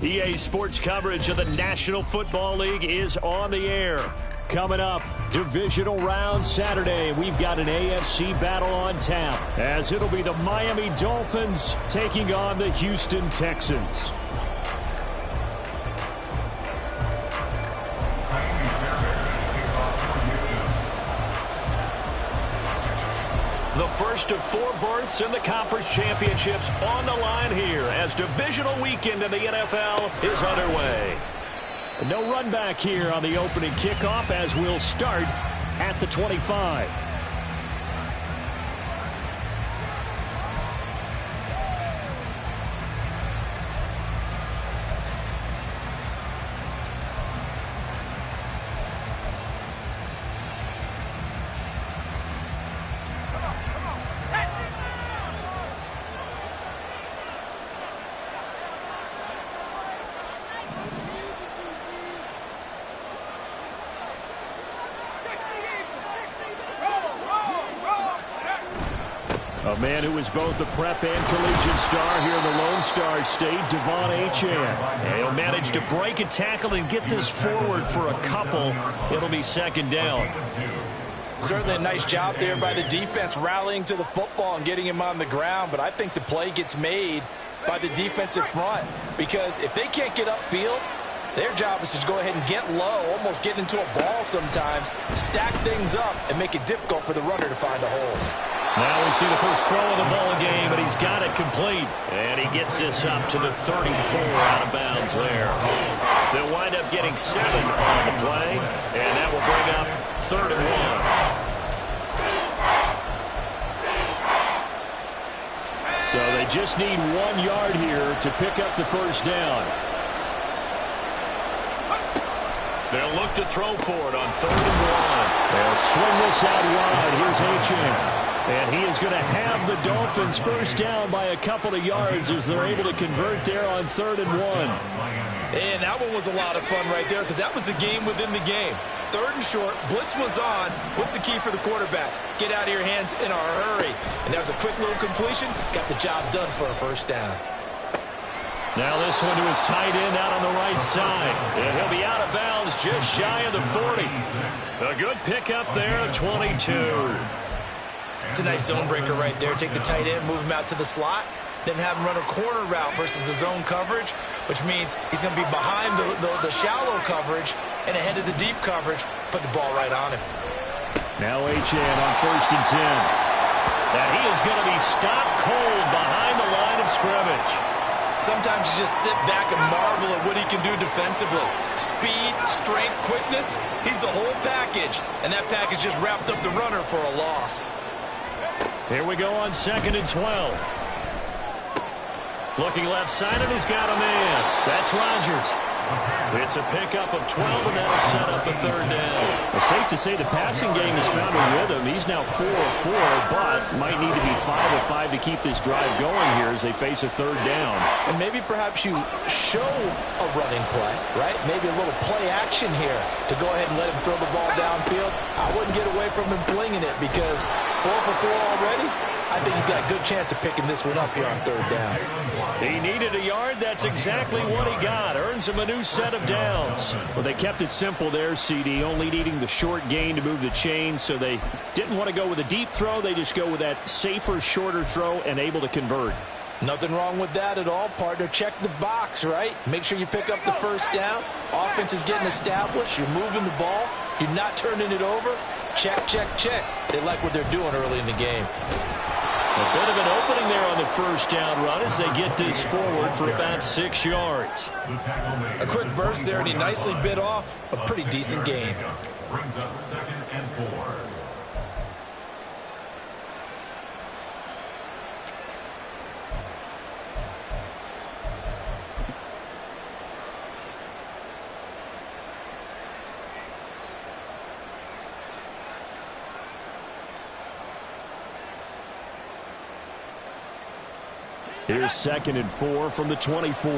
EA Sports coverage of the National Football League is on the air. Coming up, divisional round Saturday. We've got an AFC battle on tap, as it'll be the Miami Dolphins taking on the Houston Texans. The first of 4 berths in the conference championships on the line here as divisional weekend in the NFL is underway. No run back here on the opening kickoff as we'll start at the 25. A man who is both a prep and collegiate star here in the Lone Star State, Devon Achane. And he'll manage to break a tackle and get this forward for a couple. It'll be second down. Certainly a nice job there by the defense rallying to the football and getting him on the ground. But I think the play gets made by the defensive front, because if they can't get upfield, their job is to go ahead and get low, almost get into a ball sometimes, stack things up, and make it difficult for the runner to find a hole. Now we see the first throw of the ball game, and he's got it complete. And he gets this up to the 34 out of bounds there. They'll wind up getting 7 on the play, and that will bring up 3rd and 1. So they just need 1 yard here to pick up the first down. They'll look to throw for it on 3rd and 1. They'll swing this out wide. Here's Achane. And he is going to have the Dolphins first down by a couple of yards as they're able to convert there on 3rd and 1. And that one was a lot of fun right there, because that was the game within the game. 3rd and short, blitz was on. What's the key for the quarterback? Get out of your hands in a hurry. And that was a quick little completion. Got the job done for a first down. Now this one to his tight end out on the right side. And he'll be out of bounds just shy of the 40. A good pickup there, 22. It's a nice zone breaker right there. Take the tight end, move him out to the slot, then have him run a corner route versus the zone coverage, which means he's going to be behind the shallow coverage and ahead of the deep coverage. Put the ball right on him. Now Achane on 1st and 10. And he is going to be stopped cold behind the line of scrimmage. Sometimes you just sit back and marvel at what he can do defensively. Speed, strength, quickness, he's the whole package. And that package just wrapped up the runner for a loss. Here we go on 2nd and 12. Looking left side, and he's got a man. That's Rodgers. It's a pickup of 12, and that'll set up a 3rd down. It's safe to say the passing game has found a rhythm. He's now 4 of 4, but might need to be 5 of 5 to keep this drive going here as they face a 3rd down. And maybe perhaps you show a running play, right? Maybe a little play action here to go ahead and let him throw the ball downfield. I wouldn't get away from him flinging it, because 4 for 4 already, I think he's got a good chance of picking this one up here on 3rd down. He needed a yard. That's exactly what he got. Earns him a new set of downs. Well, they kept it simple there, CD, only needing the short gain to move the chain, so they didn't want to go with a deep throw. They just go with that safer, shorter throw and able to convert. Nothing wrong with that at all, partner. Check the box, right? Make sure you pick up the first down. Offense is getting established. You're moving the ball. You're not turning it over. Check, check, check. They like what they're doing early in the game. A bit of an opening there on the first down run as they get this forward for about 6 yards. A quick burst there, and he nicely bit off a pretty decent gain. Brings up 2nd and 4. Here's 2nd and 4 from the 24.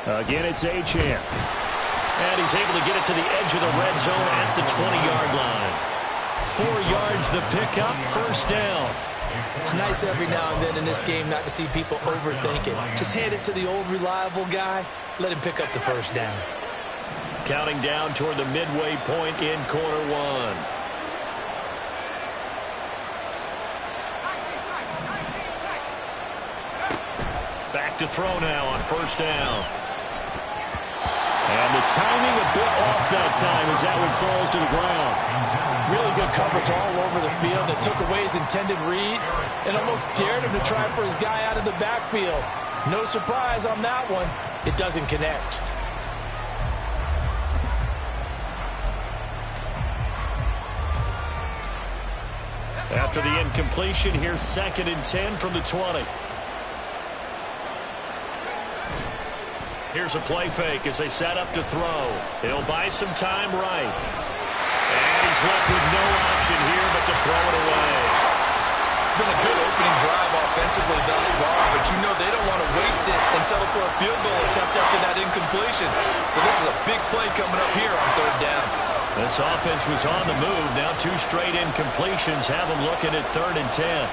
Again, it's Achane. And he's able to get it to the edge of the red zone at the 20-yard line. 4 yards the pickup, first down. It's nice every now and then in this game not to see people overthink it. Just hand it to the old reliable guy. Let him pick up the first down. Counting down toward the midway point in quarter one. Back to throw now on first down. And the timing a bit off that time as that one falls to the ground. Really good coverage all over the field. It took away his intended read and almost dared him to try for his guy out of the backfield. No surprise on that one. It doesn't connect. After the incompletion, here's 2nd and 10 from the 20. Here's a play fake as they set up to throw. He'll buy some time right. And he's left with no option here but to throw it away. It's been a good opening drive offensively thus far, but you know they don't want to waste it and settle for a field goal attempt after that incompletion. So this is a big play coming up here on 3rd down. This offense was on the move. Now 2 straight incompletions have them looking at 3rd and 10.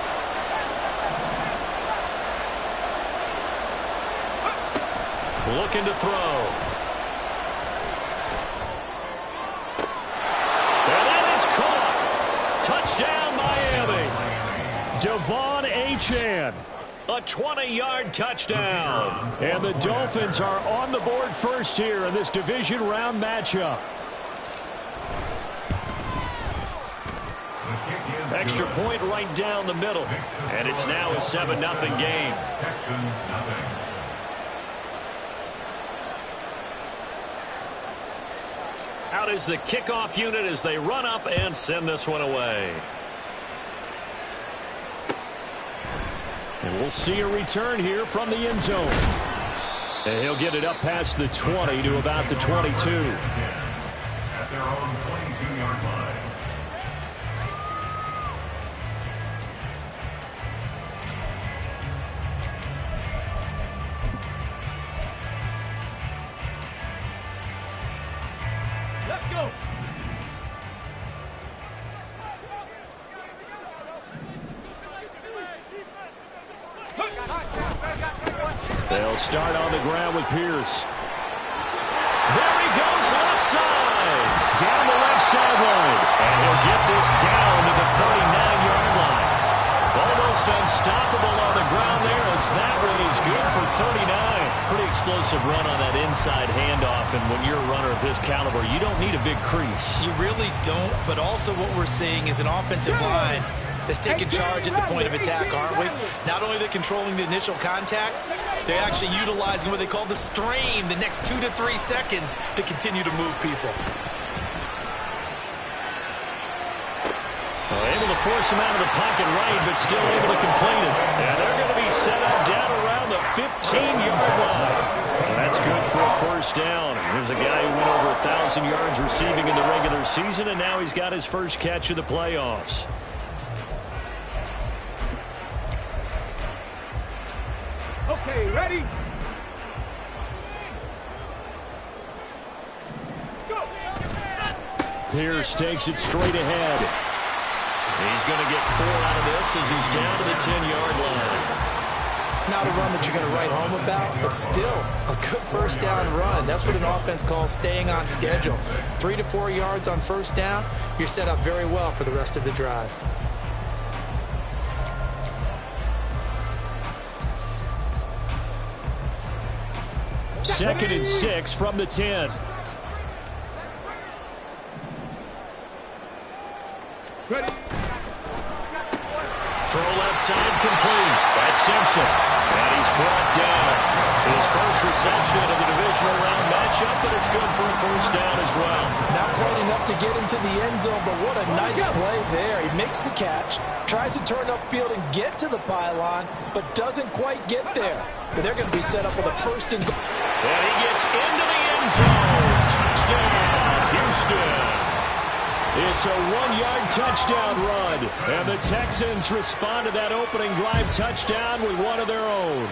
Looking to throw. And that is caught. Touchdown, Miami. Devon Achane. A 20-yard touchdown. And the Dolphins are on the board first here in this division round matchup. Extra point right down the middle. And it's now a 7-0 game. Texans nothing. Out is the kickoff unit as they run up and send this one away. And we'll see a return here from the end zone. And he'll get it up past the 20 to about the 22. At their own 22-yard line. They'll start on the ground with Pierce. There he goes left side. Down the left sideline. And he'll get this down to the 39-yard line. Almost unstoppable on the ground there as that one is good for 39. Pretty explosive run on that inside handoff, and when you're a runner of his caliber, you don't need a big crease. You really don't, but also what we're seeing is an offensive line that's taking charge at the point of attack, aren't we? Not only they're controlling the initial contact, they're actually utilizing what they call the strain the next 2 to 3 seconds to continue to move people. Well, able to force him out of the pocket right, but still able to complete it. And they're going to be set up down around the 15-yard line. And that's good for a first down. And here's a guy who went over 1,000 yards receiving in the regular season, and now he's got his first catch of the playoffs. Okay, ready? Pierce takes it straight ahead. He's going to get 4 out of this as he's down to the 10-yard line. Not a run that you're going to write home about, but still a good first down run. That's what an offense calls staying on schedule. 3 to 4 yards on first down, you're set up very well for the rest of the drive. Second and 6 from the 10. Ready? Throw left side complete. That's Simpson. And he's brought down. His first reception of the divisional round matchup, but it's good for a first down as well. Not quite enough to get into the end zone, but what a nice play there. He makes the catch, tries to turn upfield and get to the pylon, but doesn't quite get there. But they're going to be set up with a first and goal. And he gets into the end zone. Touchdown, Houston. It's a 1-yard touchdown run. And the Texans respond to that opening drive touchdown with one of their own.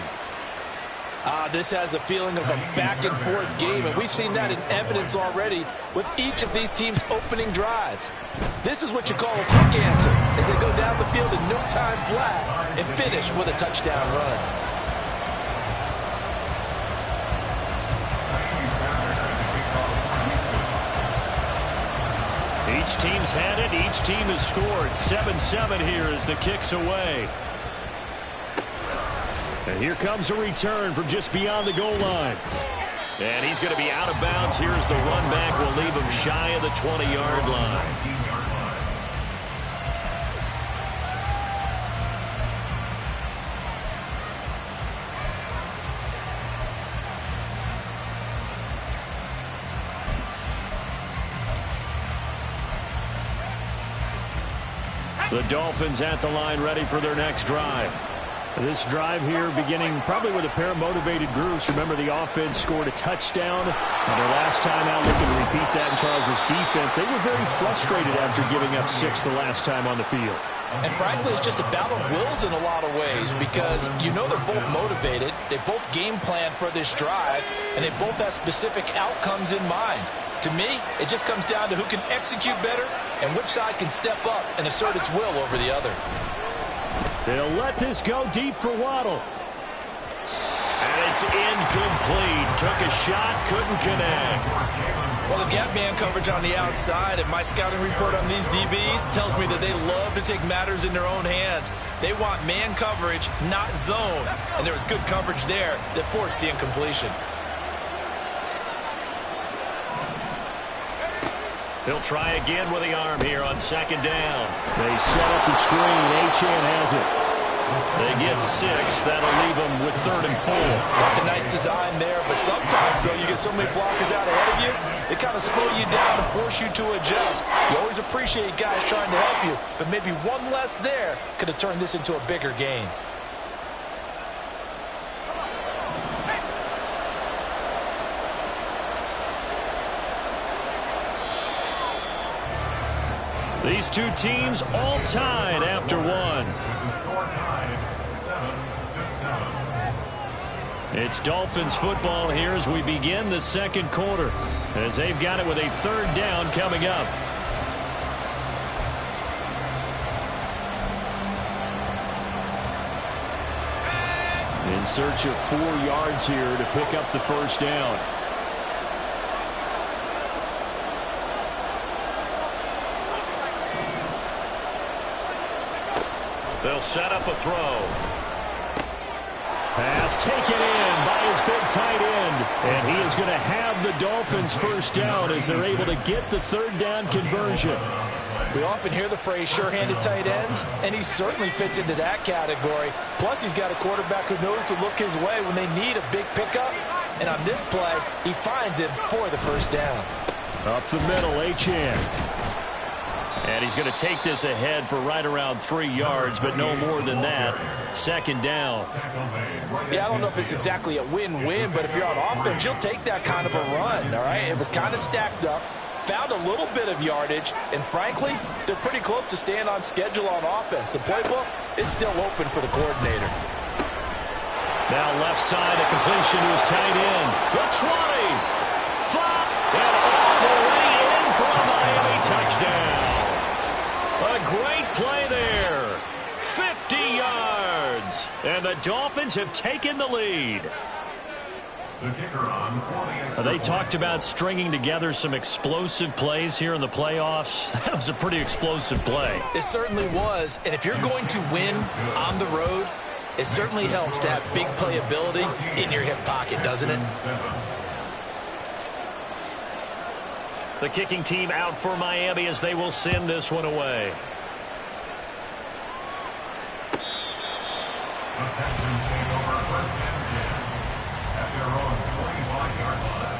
This has a feeling of a back-and-forth game, and we've seen that in evidence already with each of these teams' opening drives. This is what you call a quick answer, as they go down the field in no time flat and finish with a touchdown run. Each team's had it. Each team has scored. 7-7 here as the kick's away. And here comes a return from just beyond the goal line. And he's going to be out of bounds. Here's the run back. Will leave him shy of the 20-yard line. The Dolphins at the line, ready for their next drive. This drive here beginning probably with a pair of motivated groups. Remember, the offense scored a touchdown. And their last time out, looking to repeat that in Charles' defense. They were very frustrated after giving up 6 the last time on the field. And frankly, it's just a battle of wills in a lot of ways, because you know they're both motivated. They both game plan for this drive, and they both have specific outcomes in mind. To me, it just comes down to who can execute better and which side can step up and assert its will over the other. They'll let this go deep for Waddle. And it's incomplete. Took a shot, couldn't connect. Well, they've got man coverage on the outside, and my scouting report on these DBs tells me that they love to take matters in their own hands. They want man coverage, not zone. And there was good coverage there that forced the incompletion. He'll try again with the arm here on second down. They set up the screen. Achane has it. They get 6. That'll leave them with 3rd and 4. That's a nice design there, but sometimes, though, you get so many blockers out ahead of you, they kind of slow you down and force you to adjust. You always appreciate guys trying to help you, but maybe one less there could have turned this into a bigger game. These two teams all tied after one. Score tied 7-7. It's Dolphins football here as we begin the second quarter, as they've got it with a 3rd down coming up. In search of 4 yards here to pick up the 1st down. They'll set up a throw. Pass taken in by his big tight end. And he is going to have the Dolphins 1st down as they're able to get the 3rd down conversion. We often hear the phrase sure-handed tight ends, and he certainly fits into that category. Plus, he's got a quarterback who knows to look his way when they need a big pickup. And on this play, he finds him for the 1st down. Up the middle, Achane. And he's going to take this ahead for right around 3 yards, but no more than that. 2nd down. Yeah, I don't know if it's exactly a win-win, but if you're on offense, you'll take that kind of a run, all right? It was kind of stacked up, found a little bit of yardage, and frankly, they're pretty close to staying on schedule on offense. The playbook is still open for the coordinator. Now left side, a completion to his tight end. The 20. Flop, and all the way in for a Miami touchdown. A great play there. 50 yards. And the Dolphins have taken the lead. The kicker on for the They talked about stringing together some explosive plays here in the playoffs. That was a pretty explosive play. It certainly was. And if you're going to win on the road, it certainly helps to have big playability in your hip pocket, doesn't it? The kicking team out for Miami as they will send this one away. The Texans take over 1st and 10 at their own 25-yard line.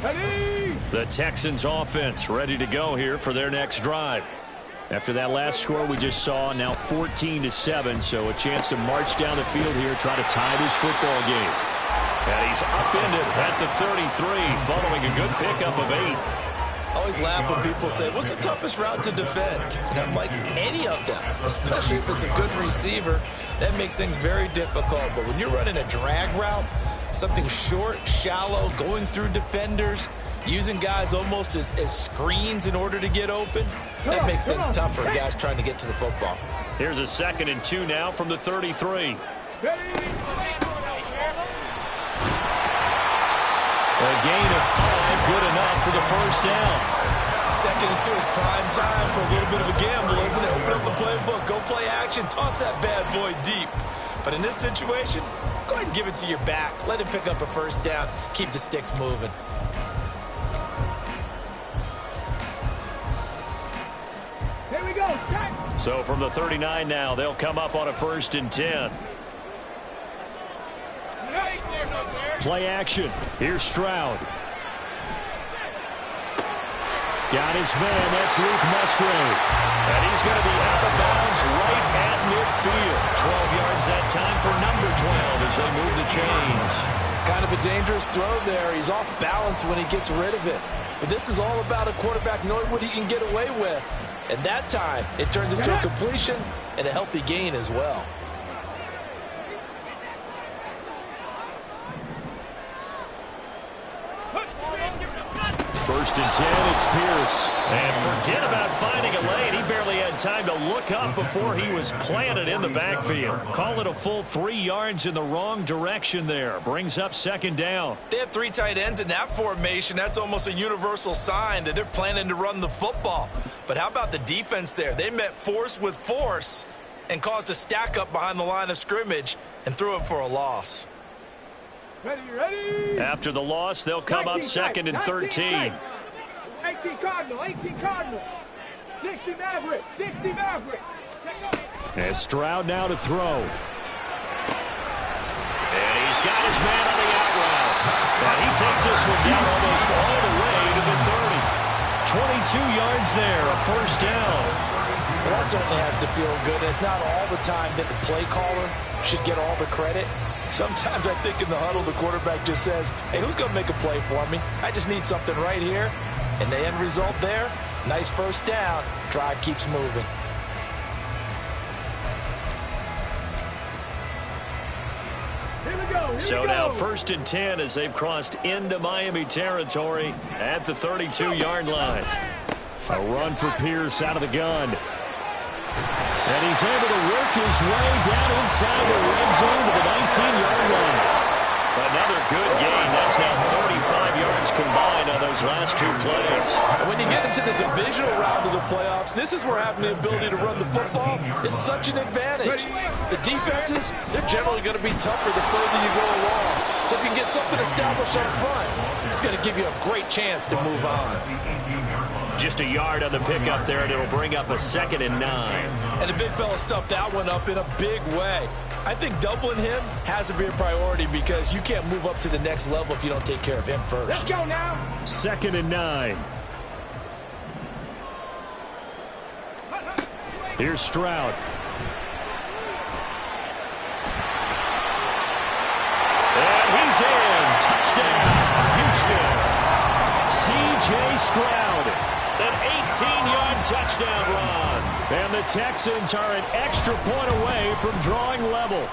Ready? The Texans offense ready to go here for their next drive. After that last score we just saw, now 14-7, so a chance to march down the field here, try to tie this football game. And he's upended at the 33, following a good pickup of 8. I always laugh when people say, what's the toughest route to defend? And I'm like, any of them, especially if it's a good receiver. That makes things very difficult. But when you're running a drag route, something short, shallow, going through defenders, using guys almost as screens in order to get open, that makes things tough for guys trying to get to the football. Here's a 2nd and 2 now from the 33. A gain of 5, good enough for the first down. 2nd and 2 is prime time for a little bit of a gamble, isn't it? Open up the playbook, go play action, toss that bad boy deep. But in this situation, go ahead and give it to your back. Let him pick up a first down, keep the sticks moving. Here we go. So from the 39 now, they'll come up on a 1st and 10. Play action. Here's Stroud. Got his man. That's Luke Musgrave. And he's going to be out of bounds right at midfield. 12 yards that time for number 12 as they move the chains. Kind of a dangerous throw there. He's off balance when he gets rid of it. But this is all about a quarterback knowing what he can get away with. And that time, it turns into a completion and a healthy gain as well. First and 10, it's Pierce. And forget about finding a lane. He barely had time to look up before he was planted in the backfield. Call it a full 3 yards in the wrong direction there. Brings up 2nd down. They have 3 tight ends in that formation. That's almost a universal sign that they're planning to run the football. But how about the defense there? They met force with force and caused a stack up behind the line of scrimmage and threw it for a loss. Ready. After the loss, they'll come up 2nd and 13. 18 Cardinal, 18 Cardinal. 60 Maverick, 60 Maverick. And Stroud now to throw. And he's got his man on the out route. And he takes this one down almost all the way to the 30. 22 yards there, a first down. Well, that certainly has to feel good. It's not all the time that the play caller should get all the credit. Sometimes I think in the huddle, the quarterback just says, hey, who's going to make a play for me? I just need something right here. And the end result there, nice first down. Drive keeps moving. So now 1st and 10 as they've crossed into Miami territory at the 32-yard line. A run for Pierce out of the gun. And he's able to work his way down inside the red zone to the 19-yard line. Another good gain. That's now 35 yards combined on those last 2 plays. And when you get into the divisional round of the playoffs, this is where having the ability to run the football is such an advantage. The defenses, they're generally going to be tougher the further you go along. So if you can get something established up front, it's going to give you a great chance to move on. Just a yard on the pickup there, and it'll bring up a 2nd and 9. And the big fella stuffed that one up in a big way. I think doubling him has to be a priority because you can't move up to the next level if you don't take care of him first. Let's go now. 2nd and 9. Here's Stroud. And he's in. Touchdown, Houston. C.J. Stroud. An 18-yard touchdown run. And the Texans are an extra point away from drawing level.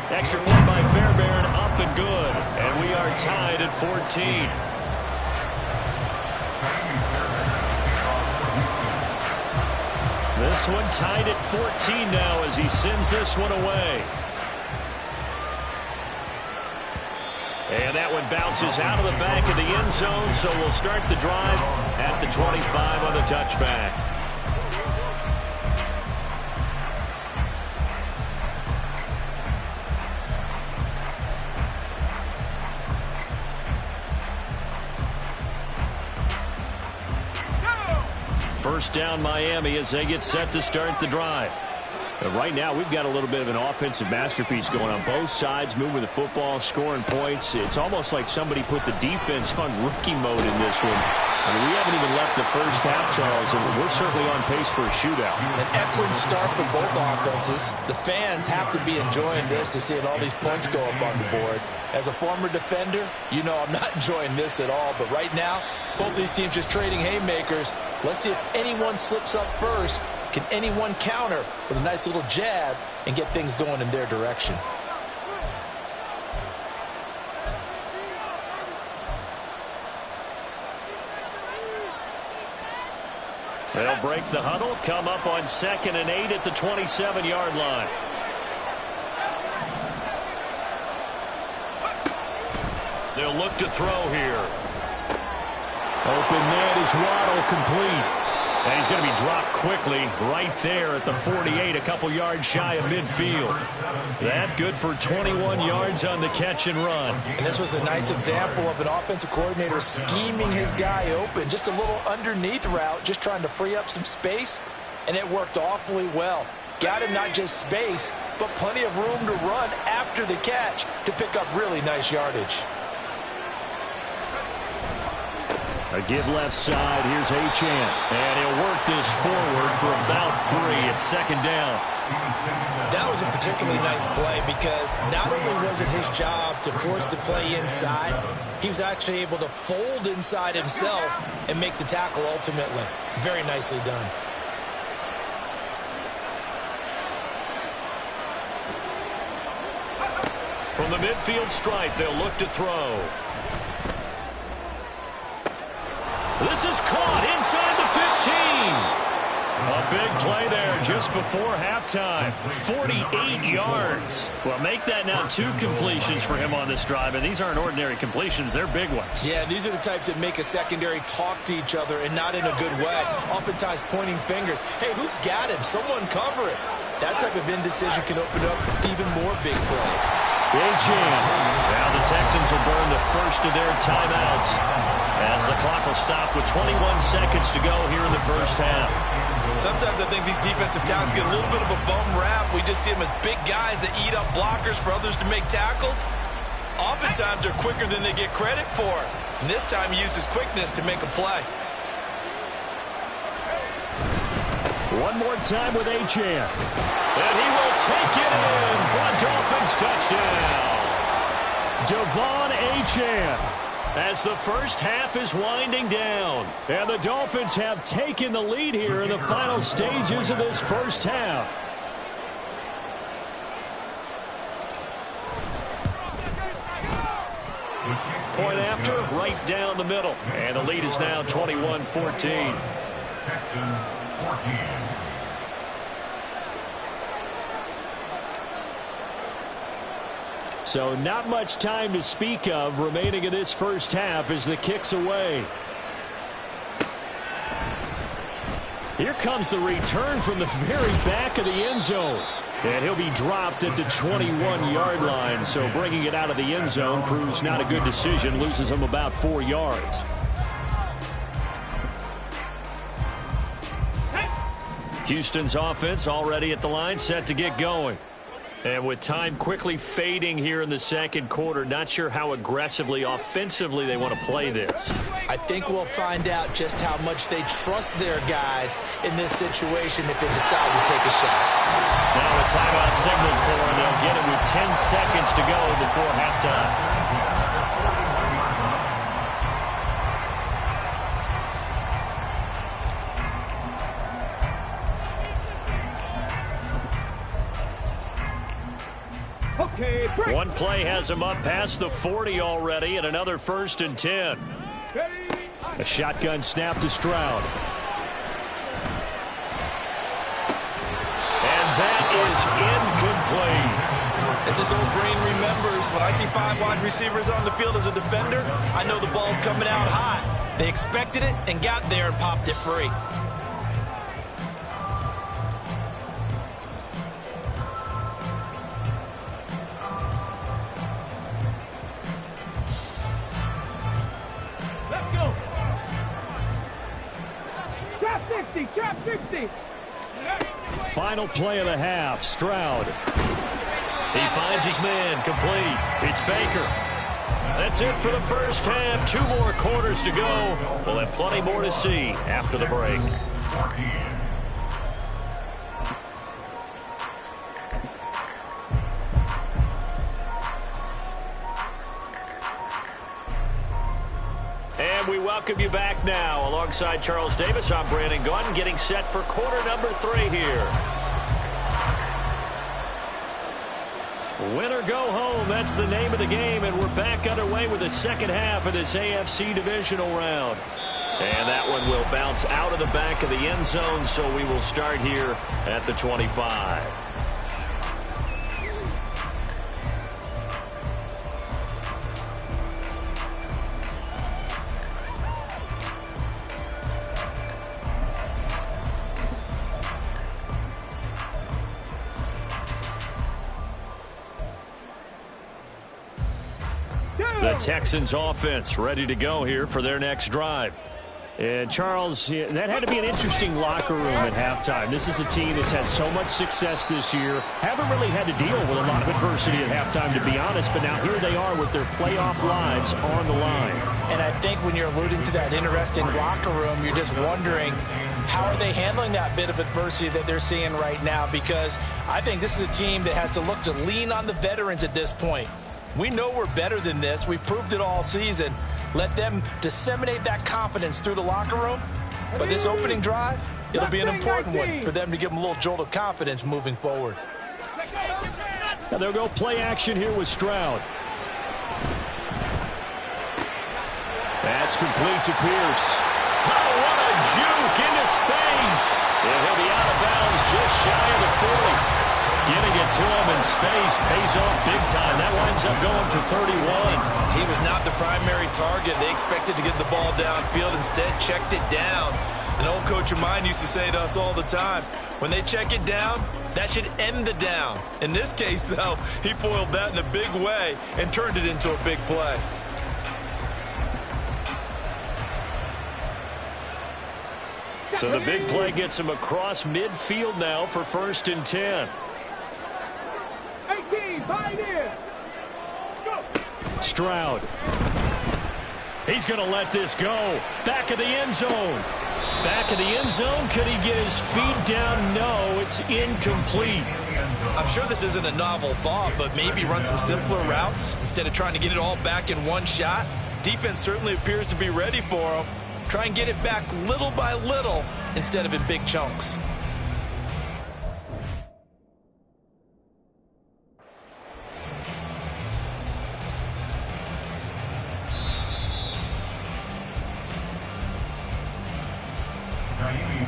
Extra point by Fairbairn, up and good. And we are tied at 14. This one tied at 14 now as he sends this one away. And that one bounces out of the back of the end zone, so we'll start the drive at the 25 on the touchback. First down Miami as they get set to start the drive. But right now, we've got a little bit of an offensive masterpiece going on both sides, moving the football, scoring points. It's almost like somebody put the defense on rookie mode in this one. I mean, we haven't even left the first half, Charles, and we're certainly on pace for a shootout. An excellent start for both offenses. The fans have to be enjoying this to see all these points go up on the board. As a former defender, you know I'm not enjoying this at all. But right now, both these teams just trading haymakers. Let's see if anyone slips up first. Can anyone counter with a nice little jab and get things going in their direction? They'll break the huddle, come up on 2nd and 8 at the 27-yard line. They'll look to throw here. Open man is Waddle, complete. And he's going to be dropped quickly right there at the 48, a couple yards shy of midfield. That good for 21 yards on the catch and run. And this was a nice example of an offensive coordinator scheming his guy open. Just a little underneath route, just trying to free up some space, and it worked awfully well. Got him not just space, but plenty of room to run after the catch to pick up really nice yardage. A give left side. Here's Achane. And he'll work this forward for about 3 at 2nd down. That was a particularly nice play because not only was it his job to force the play inside, he was actually able to fold inside himself and make the tackle ultimately. Very nicely done. From the midfield stripe, they'll look to throw. This is caught inside the 15. A big play there just before halftime. 48 yards. Well, make that now 2 completions for him on this drive, and these aren't ordinary completions. They're big ones. Yeah, these are the types that make a secondary talk to each other and not in a good way. Oftentimes pointing fingers. Hey, who's got him? Someone cover it. That type of indecision can open up even more big plays. Achane. Now the Texans will burn the first of their timeouts as the clock will stop with 21 seconds to go here in the first half. Sometimes I think these defensive talents get a little bit of a bum rap. We just see them as big guys that eat up blockers for others to make tackles. Oftentimes they're quicker than they get credit for. And this time he uses quickness to make a play. One more time with Achane. And he will take it in for a Dolphins touchdown. Devon Achane. As the first half is winding down. And the Dolphins have taken the lead here in the final stages of this first half. Point after, right down the middle. And the lead is now 21-14. Texans 14. So not much time to speak of remaining in this first half as the kick's away. Here comes the return from the very back of the end zone. And he'll be dropped at the 21-yard line. So bringing it out of the end zone proves not a good decision. Loses him about 4 yards. Houston's offense already at the line, set to get going. And with time quickly fading here in the second quarter, not sure how aggressively, offensively they want to play this. I think we'll find out just how much they trust their guys in this situation if they decide to take a shot. Now a timeout signal for them. They'll get it with 10 seconds to go before halftime. One play has him up past the 40 already, and another 1st and 10. A shotgun snap to Stroud. And that is incomplete. As this old brain remembers, when I see 5 wide receivers on the field as a defender, I know the ball's coming out high. They expected it and got there and popped it free. Trap 60. Final play of the half, Stroud. He finds his man, complete. It's Baker. That's it for the first half. 2 more quarters to go. We'll have plenty more to see after the break. 14. And we welcome you back now. Alongside Charles Davis, I'm Brandon Gaudin, getting set for quarter number 3 here. Win or go home, that's the name of the game, and we're back underway with the second half of this AFC divisional round. And that one will bounce out of the back of the end zone, so we will start here at the 25. The Texans offense ready to go here for their next drive. And Charles, that had to be an interesting locker room at halftime. This is a team that's had so much success this year. Haven't really had to deal with a lot of adversity at halftime, to be honest. But now here they are with their playoff lives on the line. And I think when you're alluding to that interesting locker room, you're just wondering, how are they handling that bit of adversity that they're seeing right now? Because I think this is a team that has to look to lean on the veterans at this point. We know we're better than this. We've proved it all season. Let them disseminate that confidence through the locker room. But this opening drive, it'll be an important one for them to give them a little jolt of confidence moving forward. Now they'll go play action here with Stroud. That's complete to Pierce. Oh, what a juke into space. And he'll be out of bounds just shy of the 40. Getting it to him in space pays off big time. That winds up going for 31. He was not the primary target. They expected to get the ball downfield. Instead, checked it down. An old coach of mine used to say to us all the time, when they check it down, that should end the down. In this case, though, he foiled that in a big way and turned it into a big play. So the big play gets him across midfield now for 1st and 10. 18, bind in. Go. Stroud. He's going to let this go. Back of the end zone. Back of the end zone. Could he get his feet down? No, it's incomplete. I'm sure this isn't a novel thought, but maybe run some simpler routes instead of trying to get it all back in one shot. Defense certainly appears to be ready for him. Try and get it back little by little instead of in big chunks.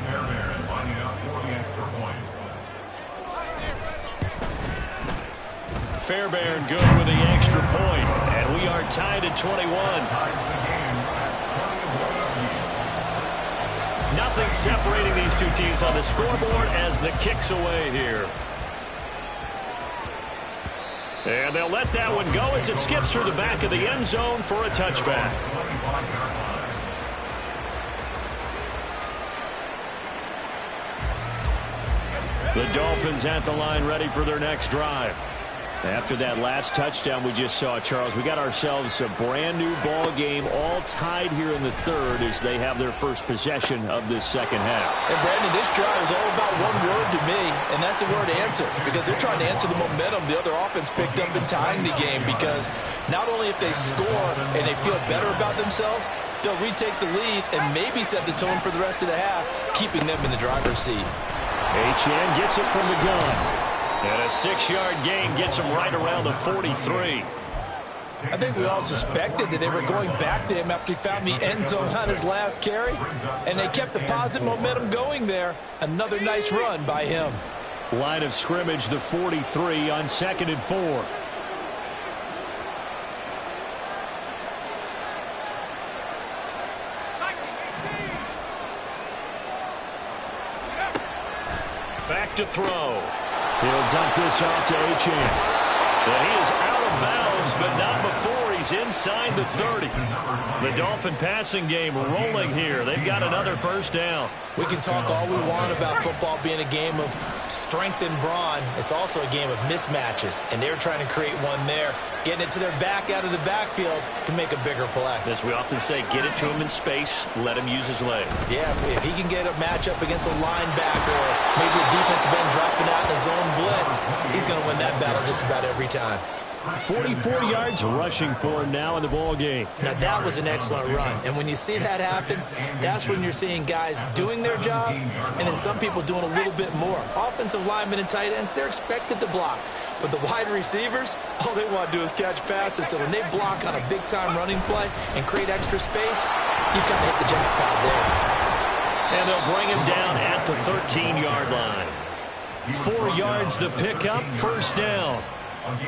Fairbairn lining up for the extra point. Fairbairn good with the extra point, and we are tied at 21. Nothing separating these two teams on the scoreboard as the kick's away here. And they'll let that one go as it skips through the back of the end zone for a touchback. The Dolphins at the line ready for their next drive. After that last touchdown we just saw, Charles, we got ourselves a brand new ball game, all tied here in the third as they have their first possession of this second half. And Brandon, this drive is all about one word to me, and that's the word answer, because they're trying to answer the momentum the other offense picked up in tying the game, because not only if they score and they feel better about themselves, they'll retake the lead and maybe set the tone for the rest of the half, keeping them in the driver's seat. Achane gets it from the gun. And a 6-yard gain gets him right around the 43. I think we all suspected that they were going back to him after he found the end zone on his last carry, and they kept the positive momentum going there. Another nice run by him. Line of scrimmage, the 43 on 2nd and 4. Back to throw. He'll dump this off to Achane. And he is out of bounds, but not before he he's inside the 30. The Dolphin passing game rolling here. They've got another first down. We can talk all we want about football being a game of strength and brawn. It's also a game of mismatches, and they're trying to create one there, getting it to their back out of the backfield to make a bigger play. As we often say, get it to him in space, let him use his leg. Yeah, if he can get a matchup against a linebacker or maybe a defensive end dropping out in a zone blitz, he's going to win that battle just about every time. 44 yards rushing for him now in the ball game. Now, that was an excellent run. And when you see that happen, that's when you're seeing guys doing their job and then some people doing a little bit more. Offensive linemen and tight ends, they're expected to block. But the wide receivers, all they want to do is catch passes. So when they block on a big-time running play and create extra space, you've got to hit the jackpot there. And they'll bring him down at the 13-yard line. 4 yards the pickup, first down.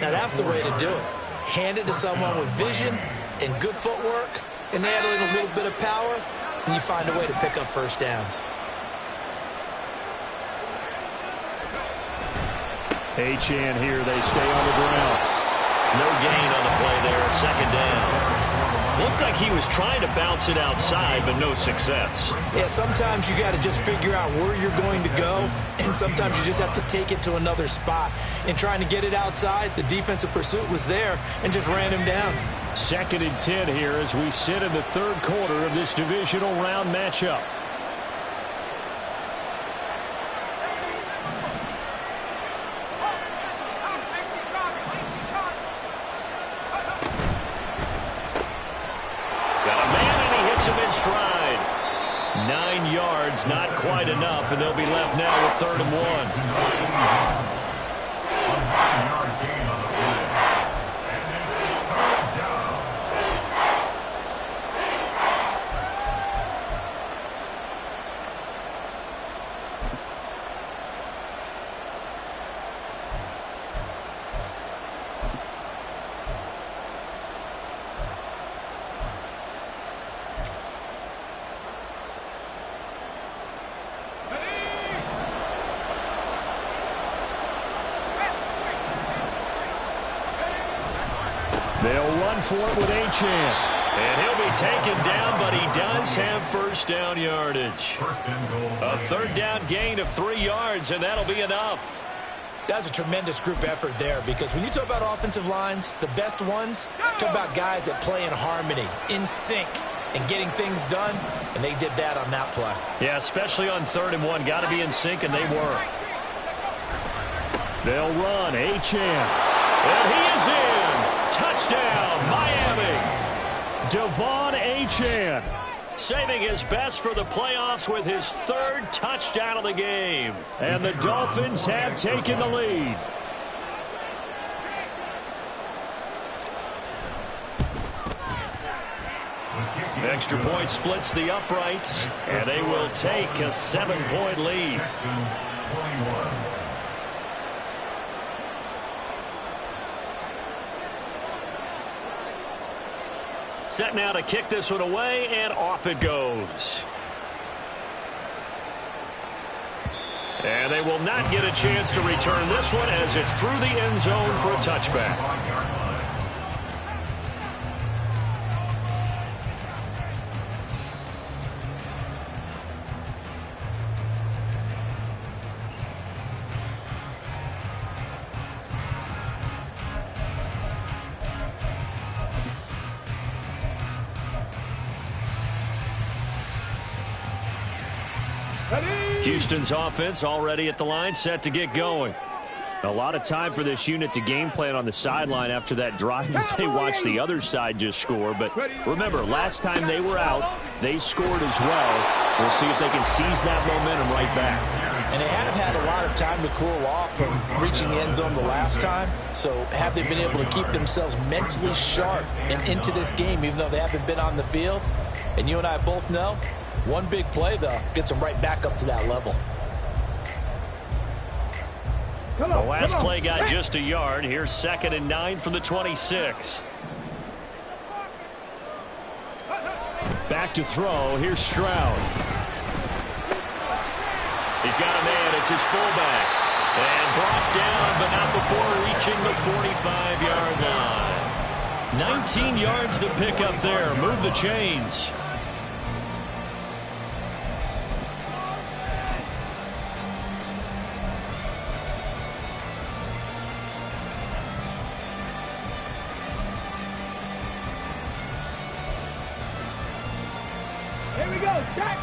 Now, that's the way to do it. Hand it to someone with vision and good footwork, and add in a little bit of power, and you find a way to pick up first downs. Achane here, they stay on the ground. No gain on the play there, second down. Looked like he was trying to bounce it outside, but no success. Yeah, sometimes you got to just figure out where you're going to go, and sometimes you just have to take it to another spot. In trying to get it outside, the defensive pursuit was there and just ran him down. 2nd and 10 here as we sit in the third quarter of this divisional round matchup. Stride. 9 yards, not quite enough, and they'll be left now with 3rd and 1. They'll run for it with Achane. And he'll be taken down, but he does have first down yardage. A 3rd down gain of 3 yards, and that'll be enough. That's a tremendous group effort there, because when you talk about offensive lines, the best ones, talk about guys that play in harmony, in sync, and getting things done, and they did that on that play. Yeah, especially on 3rd and 1. Got to be in sync, and they were. They'll run. Achane. And he is in. Touchdown, Miami. Devon Achane saving his best for the playoffs with his 3rd touchdown of the game. And the Dolphins have taken the lead. Extra point splits the uprights, and they will take a 7-point lead. Set now to kick this one away, and off it goes. And they will not get a chance to return this one as it's through the end zone for a touchback. Houston's offense already at the line, set to get going. A lot of time for this unit to game plan on the sideline after that drive that they watched the other side just score. But remember, last time they were out, they scored as well. We'll see if they can seize that momentum right back. And they have had a lot of time to cool off from reaching the end zone the last time. So have they been able to keep themselves mentally sharp and into this game, even though they haven't been on the field? And you and I both know, one big play, though, gets them right back up to that level. The last play got just a yard. Here's 2nd and 9 from the 26. Back to throw. Here's Stroud. He's got a man. It's his fullback. And brought down, but not before reaching the 45-yard line. 19 yards to pick up there. Move the chains. Here we go. Check.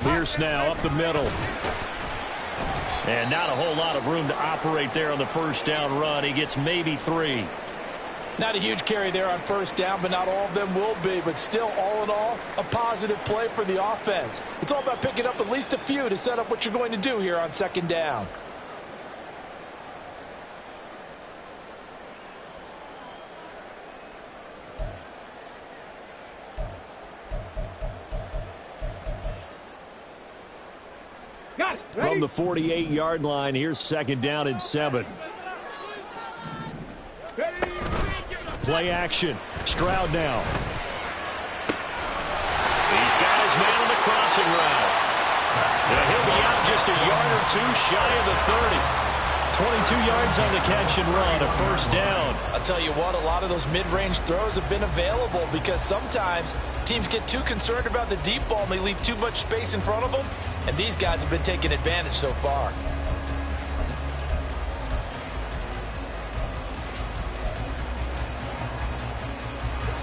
Pierce now up the middle. And not a whole lot of room to operate there on the first down run. He gets maybe 3. Not a huge carry there on first down, but not all of them will be. But still, all in all, a positive play for the offense. It's all about picking up at least a few to set up what you're going to do here on second down. Got it. Ready? From the 48-yard line, here's second down and 7. Ready? Play action. Stroud now. He's got his man on the crossing route. And he'll be out just a yard or two shy of the 30. 22 yards on the catch and run, a first down. I'll tell you what, a lot of those mid-range throws have been available because sometimes teams get too concerned about the deep ball and they leave too much space in front of them, and these guys have been taking advantage so far.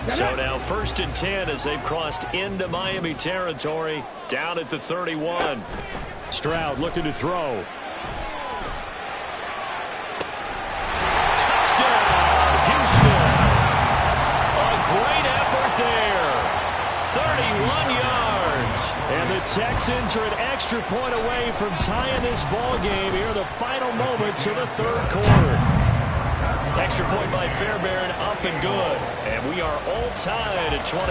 So now first and 10 as they've crossed into Miami territory, down at the 31. Stroud looking to throw. Texans are an extra point away from tying this ball game here in the final moments of the third quarter. Extra point by Fairbairn, up and good. And we are all tied at 28.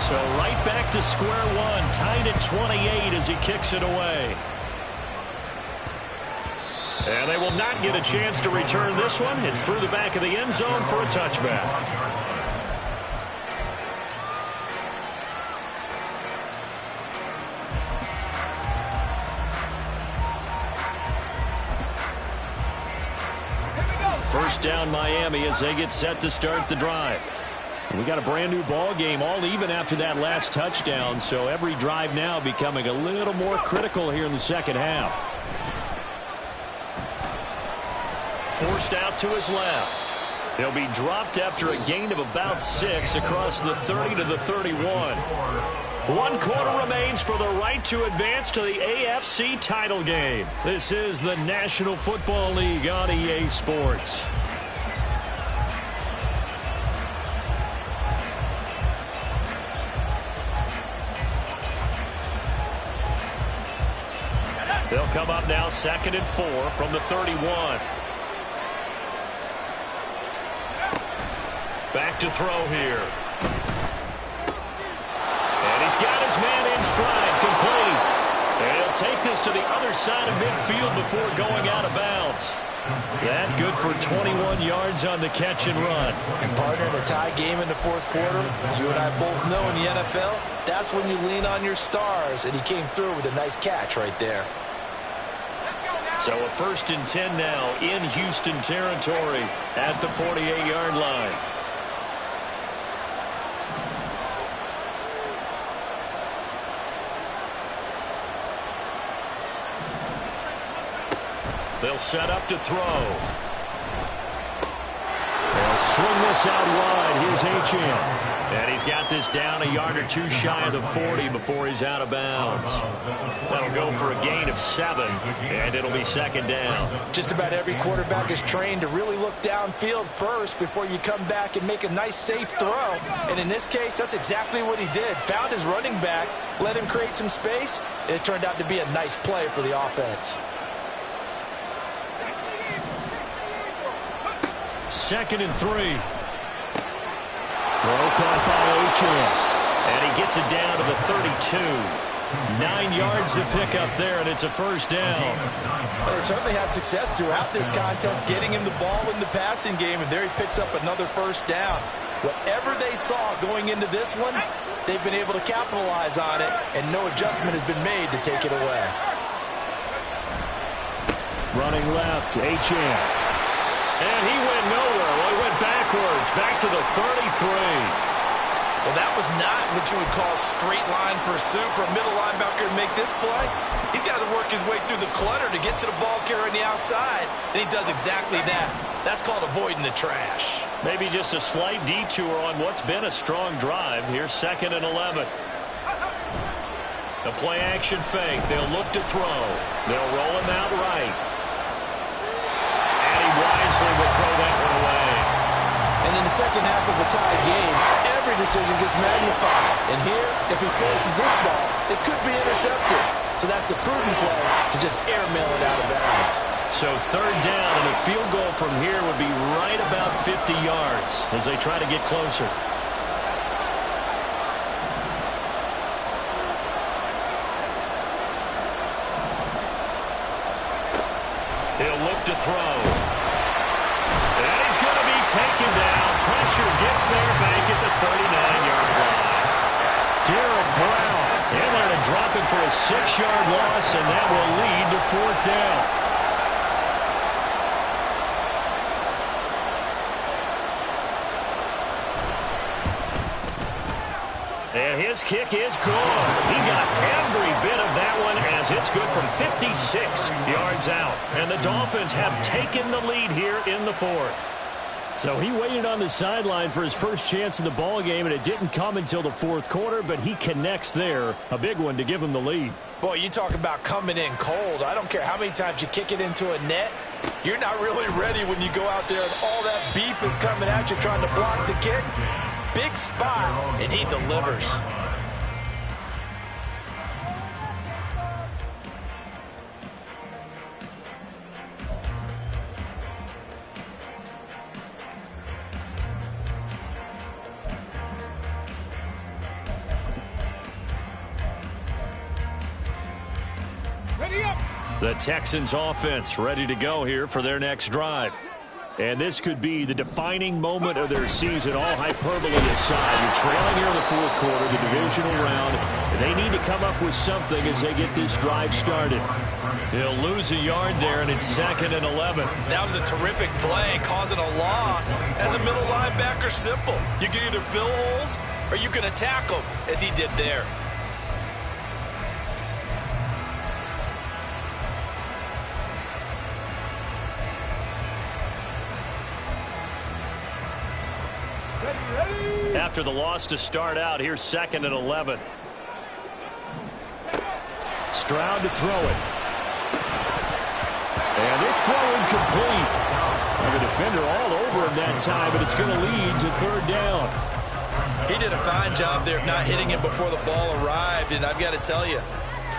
So right back to square one, tied at 28 as he kicks it away. And they will not get a chance to return this one. It's through the back of the end zone for a touchback. First down Miami as they get set to start the drive. We got a brand new ball game, all even after that last touchdown, so every drive now becoming a little more critical here in the second half. Forced out to his left. He'll be dropped after a gain of about 6 across the 30 to the 31. 1 quarter remains for the right to advance to the AFC title game. This is the National Football League on EA Sports. They'll come up now 2nd and 4 from the 31. Back to throw here. And he's got his man in stride, complete. And he'll take this to the other side of midfield before going out of bounds. That good for 21 yards on the catch and run. And partner, in a tie game in the fourth quarter, you and I both know in the NFL, that's when you lean on your stars. And he came through with a nice catch right there. So a 1st and 10 now in Houston territory at the 48-yard line. They'll set up to throw. They'll swing this out wide. Here's Achane. And he's got this down a yard or two shy of the 40 before he's out of bounds. That'll go for a gain of 7, and it'll be 2nd down. Just about every quarterback is trained to really look downfield first before you come back and make a nice, safe throw. And in this case, that's exactly what he did. Found his running back, let him create some space, and it turned out to be a nice play for the offense. 2nd and 3. Throw caught by Achane. And he gets it down to the 32. 9 yards to pick up there, and it's a first down. Well, they certainly had success throughout this contest, getting him the ball in the passing game, and there he picks up another first down. Whatever they saw going into this one, they've been able to capitalize on it, and no adjustment has been made to take it away. Running left, Achane. And he went nowhere. Well, he went backwards, back to the 33. Well, that was not what you would call straight line pursuit for a middle linebacker to make this play. He's got to work his way through the clutter to get to the ball carrier on the outside, and he does exactly that. That's called avoiding the trash. Maybe just a slight detour on what's been a strong drive. Here's 2nd and 11. The play action fake. They'll look to throw. They'll roll him out right. And he wisely will throw that one away. And in the second half of a tie game, every decision gets magnified. And here, if he forces this ball, it could be intercepted. So that's the prudent play to just airmail it out of bounds. So 3rd down, and a field goal from here would be right about 50 yards as they try to get closer. He'll look to throw. And he's going to be taken down. Pressure gets there back at the 39-yard line. Derek Brown in there to drop him for a 6-yard loss, and that will lead to 4th down. And his kick is good. He got every bit of that one as it's good from 56 yards out. And the Dolphins have taken the lead here in the 4th. So he waited on the sideline for his first chance in the ball game, and it didn't come until the 4th quarter, but he connects there. A big one to give him the lead. Boy, you talk about coming in cold. I don't care how many times you kick it into a net. You're not really ready when you go out there and all that beef is coming at you trying to block the kick. Big spot, and he delivers. Ready up. The Texans offense ready to go here for their next drive. And this could be the defining moment of their season, all hyperbole aside. You're trailing here in the 4th quarter, the divisional round, and they need to come up with something as they get this drive started. He'll lose a yard there, and it's 2nd and 11. That was a terrific play, causing a loss. As a middle linebacker, simple. You can either fill holes or you can attack them, as he did there. After the loss to start out, here's 2nd and 11. Stroud to throw it. And this throw incomplete. And the defender all over him that time, but it's going to lead to 3rd down. He did a fine job there of not hitting him before the ball arrived, and I've got to tell you,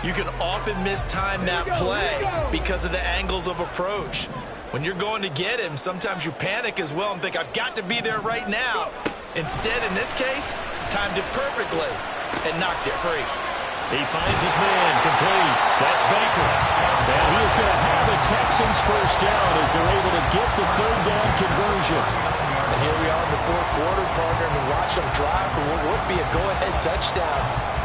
you can often mistime that play because of the angles of approach. When you're going to get him, sometimes you panic as well and think, I've got to be there right now. Instead, in this case, timed it perfectly and knocked it free. He finds his man complete. That's Baker. And he is going to have the Texans first down as they're able to get the 3rd down conversion. And here we are in the 4th quarter, partner, and watch them drive for what would be a go-ahead touchdown.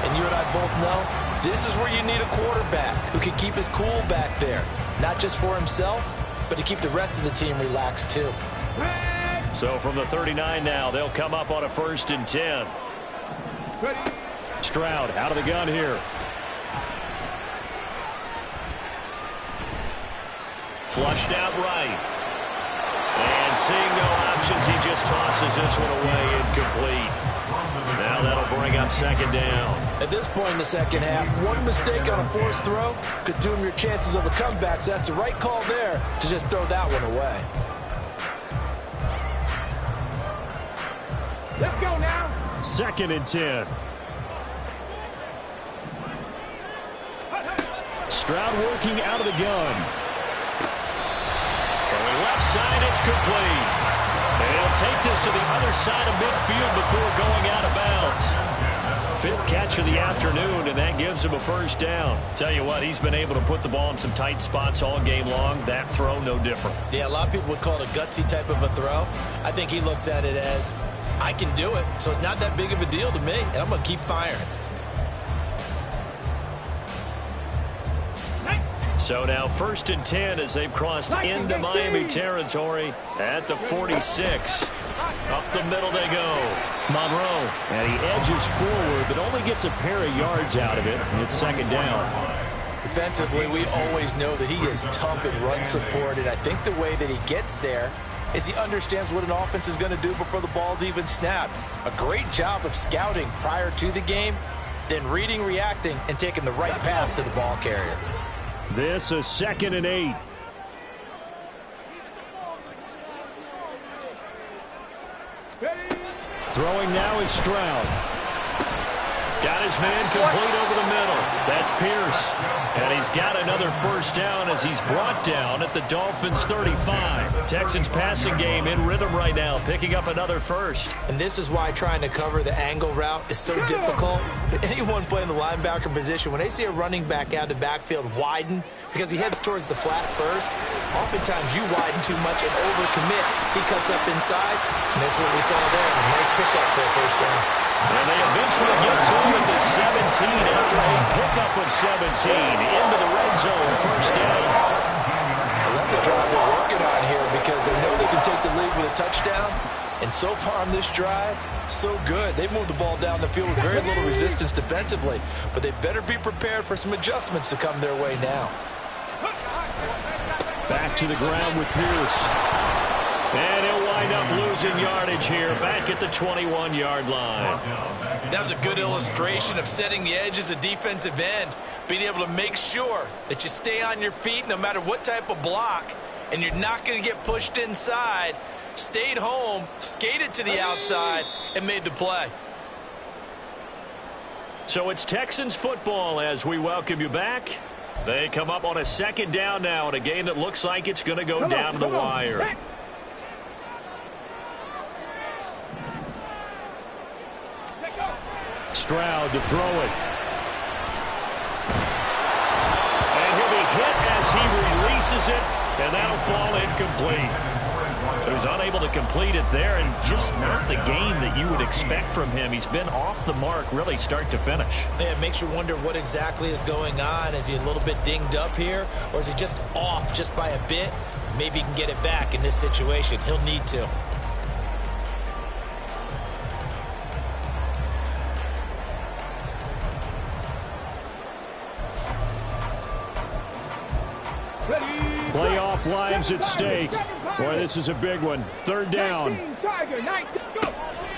And you and I both know this is where you need a quarterback who can keep his cool back there, not just for himself, but to keep the rest of the team relaxed too. So from the 39 now, they'll come up on a 1st and 10. Stroud out of the gun here. Flushed out right. And seeing no options, he just tosses this one away incomplete. Now that'll bring up 2nd down. At this point in the second half, one mistake on a forced throw could doom your chances of a comeback. So that's the right call there to just throw that one away. Let's go now. 2nd and 10. Stroud working out of the gun. Throwing left side, it's complete. And he'll take this to the other side of midfield before going out of bounds. fifth catch of the afternoon, and that gives him a first down. Tell you what, he's been able to put the ball in some tight spots all game long. That throw, no different. Yeah, a lot of people would call it a gutsy type of a throw. I think he looks at it as, I can do it, so it's not that big of a deal to me, and I'm going to keep firing. So now 1st and 10 as they've crossed into Miami territory at the 46. Up the middle they go. Monroe, and he edges forward, but only gets a pair of yards out of it, and it's 2nd down. Defensively, we always know that he is tough in run support, and I think the way that he gets there is he understands what an offense is going to do before the ball's even snapped. A great job of scouting prior to the game, then reading, reacting, and taking the right path to the ball carrier. This is 2nd and 8. Throwing now is Stroud. Got his man complete over the middle. That's Pierce. And he's got another first down as he's brought down at the Dolphins' 35. Texans passing game in rhythm right now, picking up another first. And this is why trying to cover the angle route is so difficult. Anyone playing the linebacker position, when they see a running back out of the backfield widen, because he heads towards the flat first, oftentimes you widen too much and overcommit. He cuts up inside, and that's what we saw there. A nice pickup for a first down. And they eventually get to him at the 17 after a pickup of 17 into the red zone. First down. I love the drive they're working on here because they know they can take the lead with a touchdown. And so far on this drive, so good. They moved the ball down the field with very little resistance defensively. But they better be prepared for some adjustments to come their way now. Back to the ground with Pierce. And he'll wind up losing yardage here back at the 21-yard line. That was a good illustration of setting the edge as a defensive end, being able to make sure that you stay on your feet no matter what type of block, and you're not going to get pushed inside. Stayed home, skated to the outside, and made the play. So it's Texans football as we welcome you back. They come up on a 2nd down now in a game that looks like it's going to go down to the wire. Stroud to throw it. And he'll be hit as he releases it, and that'll fall incomplete. So he's unable to complete it there, and just not the game that you would expect from him. He's been off the mark really start to finish. Yeah, it makes you wonder what exactly is going on. Is he a little bit dinged up here, or is he just off just by a bit? Maybe he can get it back in this situation. He'll need to. Playoff lives at stake. Boy, this is a big one. 3rd down.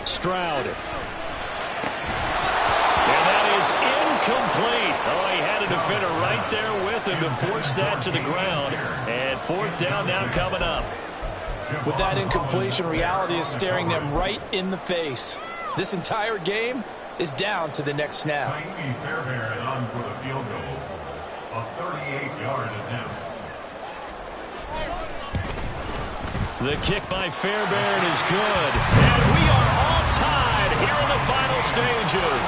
Stroud. And that is incomplete. Oh, he had a defender right there with him to force that to the ground. And 4th down now coming up. With that incompletion, reality is staring them right in the face. This entire game is down to the next snap. Fairbairn on for the field goal. A 38-yard attempt. The kick by Fairbairn is good. And we are all tied here in the final stages.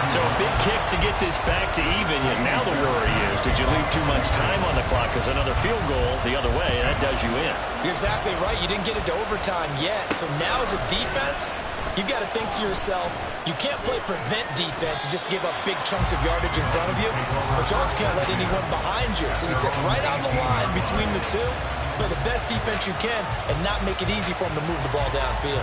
So a big kick to get this back to even. Yet now the worry is, did you leave too much time on the clock? Because another field goal the other way, that does you in. You're exactly right. You didn't get it to overtime yet. So now as a defense, you've got to think to yourself, you can't play prevent defense and just give up big chunks of yardage in front of you. But you also can't let anyone behind you. So you sit right on the line between the two. Play the best defense you can and not make it easy for them to move the ball downfield.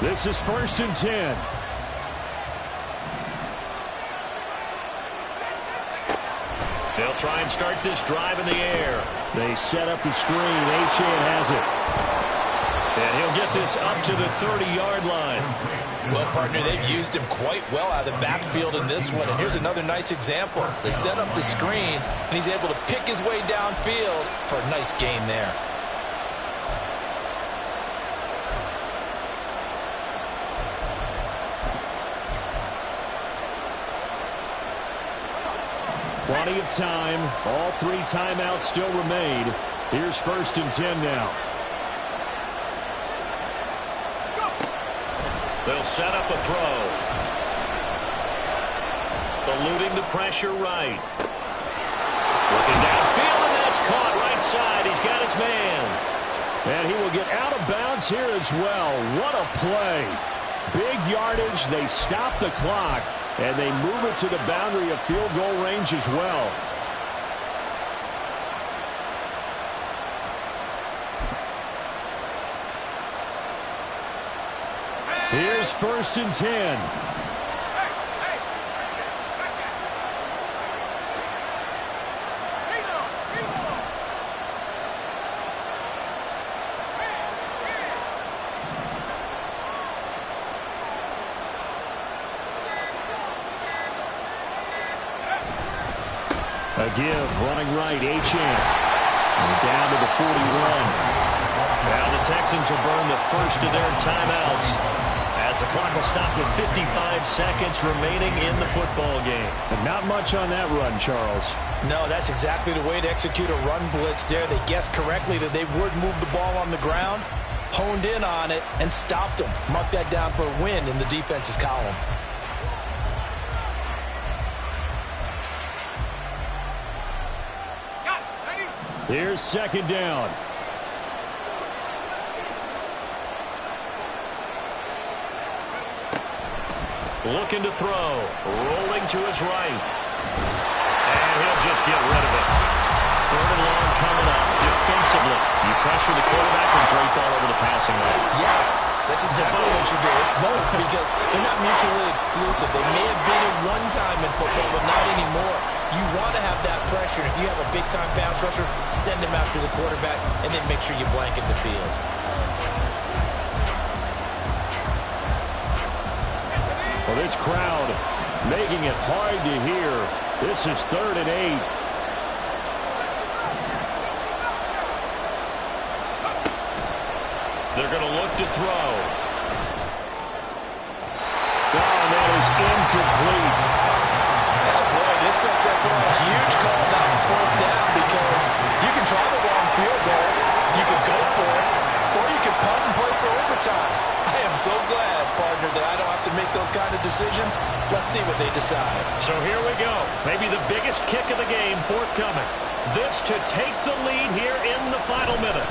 This is 1st and 10. They'll try and start this drive in the air. They set up the screen. Achane has it. And he'll get this up to the 30-yard line. Well, partner, they've used him quite well out of the backfield in this one. And here's another nice example. They set up the screen, and he's able to pick his way downfield for a nice gain there. Plenty of time. All 3 timeouts still remain. Here's 1st and 10 now. They'll set up a throw. Eluding the pressure right. Looking downfield, and that's caught right side. He's got his man. And he will get out of bounds here as well. What a play. Big yardage. They stop the clock, and they move it to the boundary of field goal range as well. Here's 1st and 10. A give, running right, Achane. Down to the 41. Now the Texans will burn the first of their timeouts, as the clock will stop with 55 seconds remaining in the football game. And not much on that run, Charles. No, that's exactly the way to execute a run blitz there. They guessed correctly that they would move the ball on the ground, honed in on it, and stopped them. Mark that down for a win in the defense's column. Here's 2nd down. Looking to throw. Rolling to his right. And he'll just get rid of it. 3rd and long coming up. Defensively, you pressure the quarterback and drape all over the passing lane. Yes, that's exactly what you do. It's both, because they're not mutually exclusive. They may have been at one time in football, but not anymore. You want to have that pressure. If you have a big-time pass rusher, send him after the quarterback, and then make sure you blanket the field. Well, this crowd making it hard to hear. This is 3rd and 8. They're going to look to throw. Oh, and that is incomplete. Oh, boy, this sets up for a huge call down 4th down, because you can try the long field goal, you can go for it, or you can punt and play for overtime. I am so glad, partner, that I don't have to make those kind of decisions. Let's see what they decide. So here we go. Maybe the biggest kick of the game forthcoming. This to take the lead here in the final minute.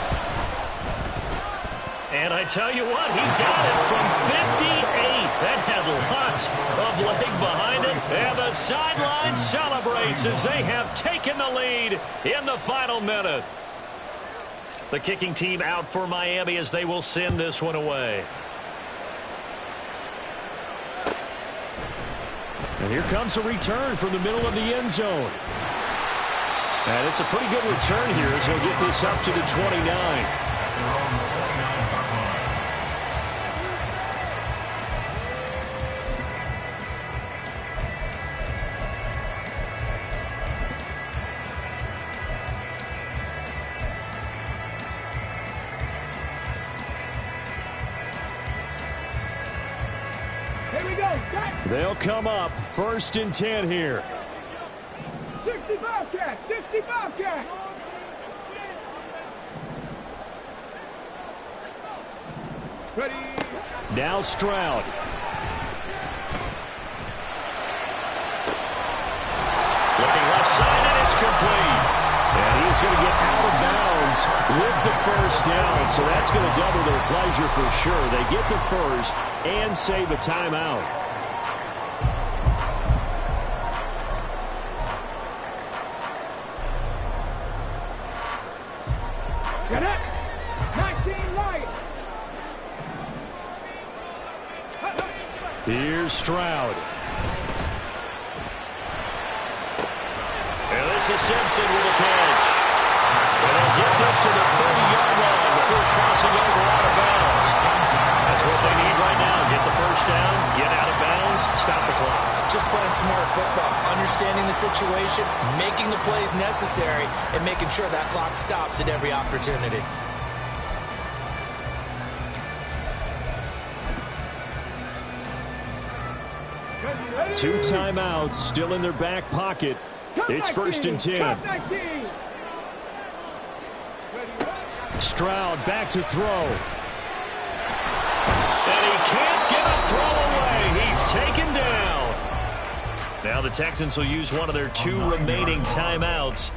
And I tell you what, he got it from 58. That had lots of leg behind it. And the sideline celebrates as they have taken the lead in the final minute. The kicking team out for Miami as they will send this one away. And here comes a return from the middle of the end zone. And it's a pretty good return here as he'll get this up to the 29. They'll come up 1st and 10 here. 65 cat, 65 cat. Ready. Now Stroud. Looking left side, and it's complete. And he's going to get out of bounds with the 1st down, so that's going to double their pleasure for sure. They get the 1st and save a timeout. Get it. 19 right. Here's Stroud. And this is Simpson with a catch. And they'll get this to the 30-yard line before crossing over out of bounds. That's what they need right now. Get the 1st down, get out of bounds, stop the clock. Just playing smart football, understanding the situation, making the plays necessary, and making sure that clock stops at every opportunity. Two timeouts still in their back pocket. It's 1st and 10. Stroud back to throw. And he can't get a throw away. He's taken down. Now the Texans will use one of their 2 remaining timeouts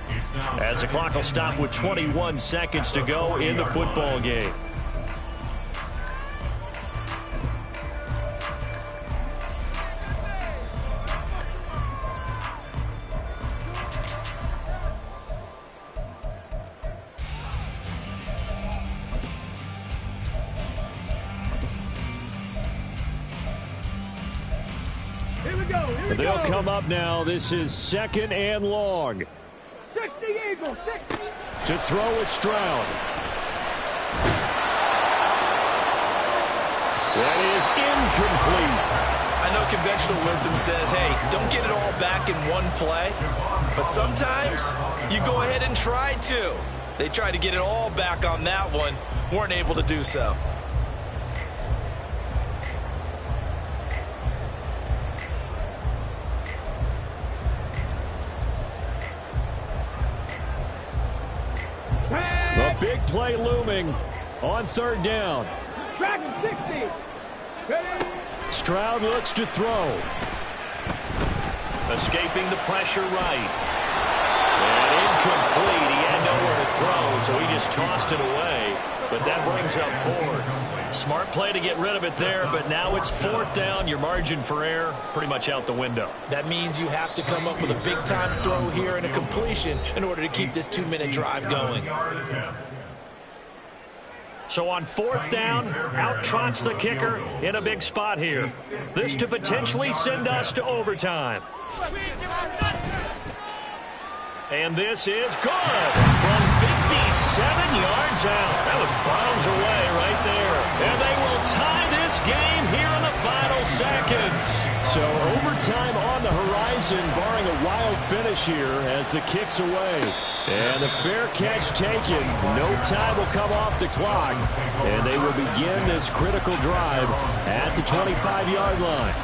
as the clock will stop with 21 seconds to go in the football game. They'll come up now. This is 2nd and long. 60 Eagles, 60. To throw with Stroud. That is incomplete. I know conventional wisdom says, hey, don't get it all back in one play. But sometimes you go ahead and try to. They tried to get it all back on that one. Weren't able to do so. A big play looming on 3rd down. Dragon 60. Ready? Stroud looks to throw. Escaping the pressure right. And incomplete. He had nowhere to throw, so he just tossed it away. But that brings up 4th. Smart play to get rid of it there, but now it's 4th down. Your margin for error pretty much out the window. That means you have to come up with a big-time throw here and a completion in order to keep this 2-minute drive going. So on 4th down, out trots the kicker in a big spot here. This to potentially send us to overtime. And this is good from 57 yards out. That was bombs away right there. And they will tie this game here in the final seconds. So overtime on the horizon, barring a wild finish here as the kick's away. And the fair catch taken. No time will come off the clock. And they will begin this critical drive at the 25-yard line.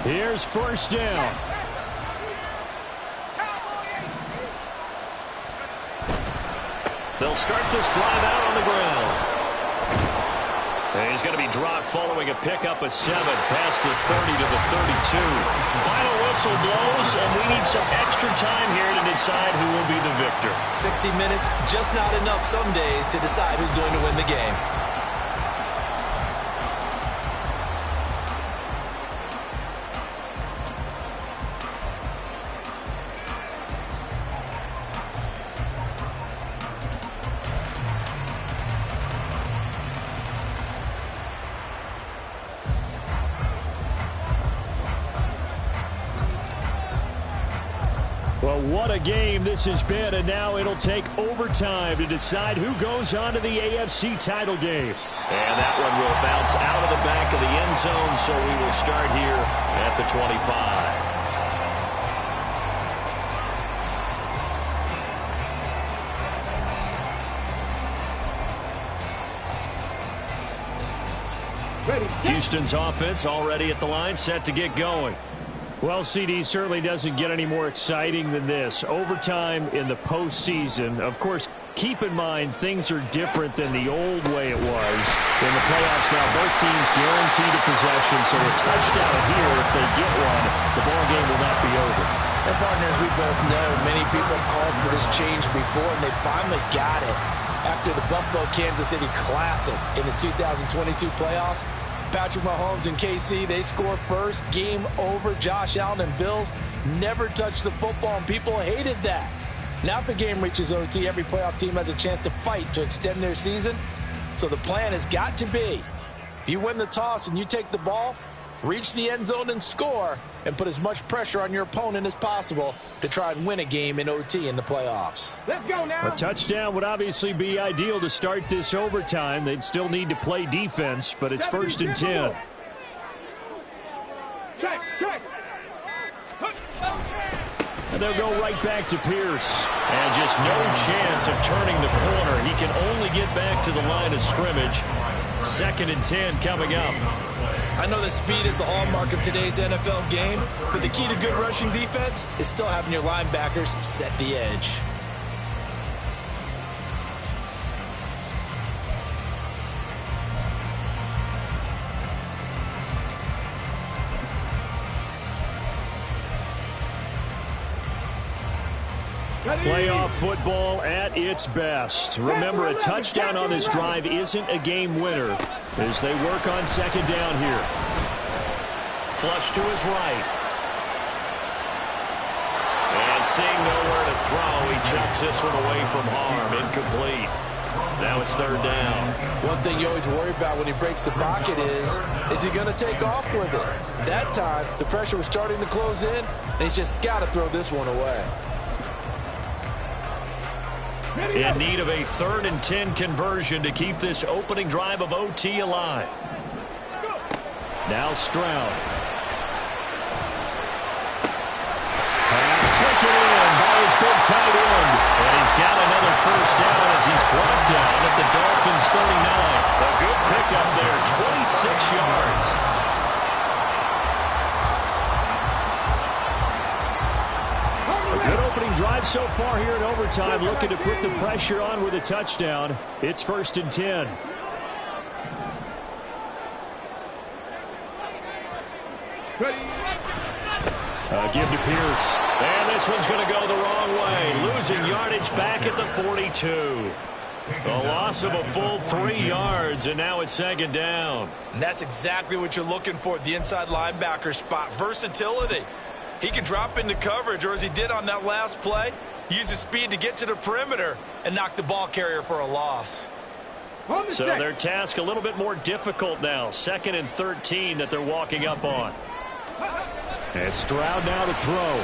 Here's 1st down. They'll start this drive out on the ground. And he's going to be dropped following a pickup of 7 past the 30 to the 32. Final whistle blows, and we need some extra time here to decide who will be the victor. 60 minutes, just not enough some days to decide who's going to win the game. Well, what a game this has been, and now it'll take overtime to decide who goes on to the AFC title game. And that one will bounce out of the back of the end zone, so we will start here at the 25. Houston's offense already at the line, set to get going. Well, CD certainly doesn't get any more exciting than this. Overtime in the postseason. Of course, keep in mind things are different than the old way it was. In the playoffs now, both teams guaranteed a possession, so a touchdown here, if they get one, the ball game will not be over. And partners, we both know many people have called for this change before, and they finally got it. After the Buffalo-Kansas City Classic in the 2022 playoffs, Patrick Mahomes and KC, they score first. Game over. Josh Allen and Bills never touched the football, and people hated that. Now if the game reaches OT, every playoff team has a chance to fight to extend their season. So the plan has got to be, if you win the toss and you take the ball, reach the end zone and score, and put as much pressure on your opponent as possible to try and win a game in OT in the playoffs. Let's go now. A touchdown would obviously be ideal to start this overtime. They'd still need to play defense, but it's 1st and 10. Check. And they'll go right back to Pierce. And just no chance of turning the corner. He can only get back to the line of scrimmage. 2nd and 10 coming up. I know that speed is the hallmark of today's NFL game, but the key to good rushing defense is still having your linebackers set the edge. Playoff football at its best. Remember, a touchdown on this drive isn't a game winner as they work on second down here. Flush to his right. And seeing nowhere to throw, he chucks this one away from harm. Incomplete. Now it's third down. One thing you always worry about when he breaks the pocket is he going to take off with it? That time, the pressure was starting to close in, and he's just got to throw this one away. In need of a 3rd and 10 conversion to keep this opening drive of OT alive. Now Stroud. Pass taken in by his big tight end. And he's got another first down as he's brought down at the Dolphins' 39. A good pickup there, 26 yards. Good opening drive so far here in overtime, looking to put the pressure on with a touchdown. It's 1st and 10. Give to Pierce. And this one's going to go the wrong way. Losing yardage back at the 42. A loss of a full 3 yards, and now it's 2nd down. And that's exactly what you're looking for at the inside linebacker spot. Versatility. He can drop into coverage, or as he did on that last play, use his speed to get to the perimeter and knock the ball carrier for a loss. So their task a little bit more difficult now. 2nd and 13 that they're walking up on. And Stroud now to throw.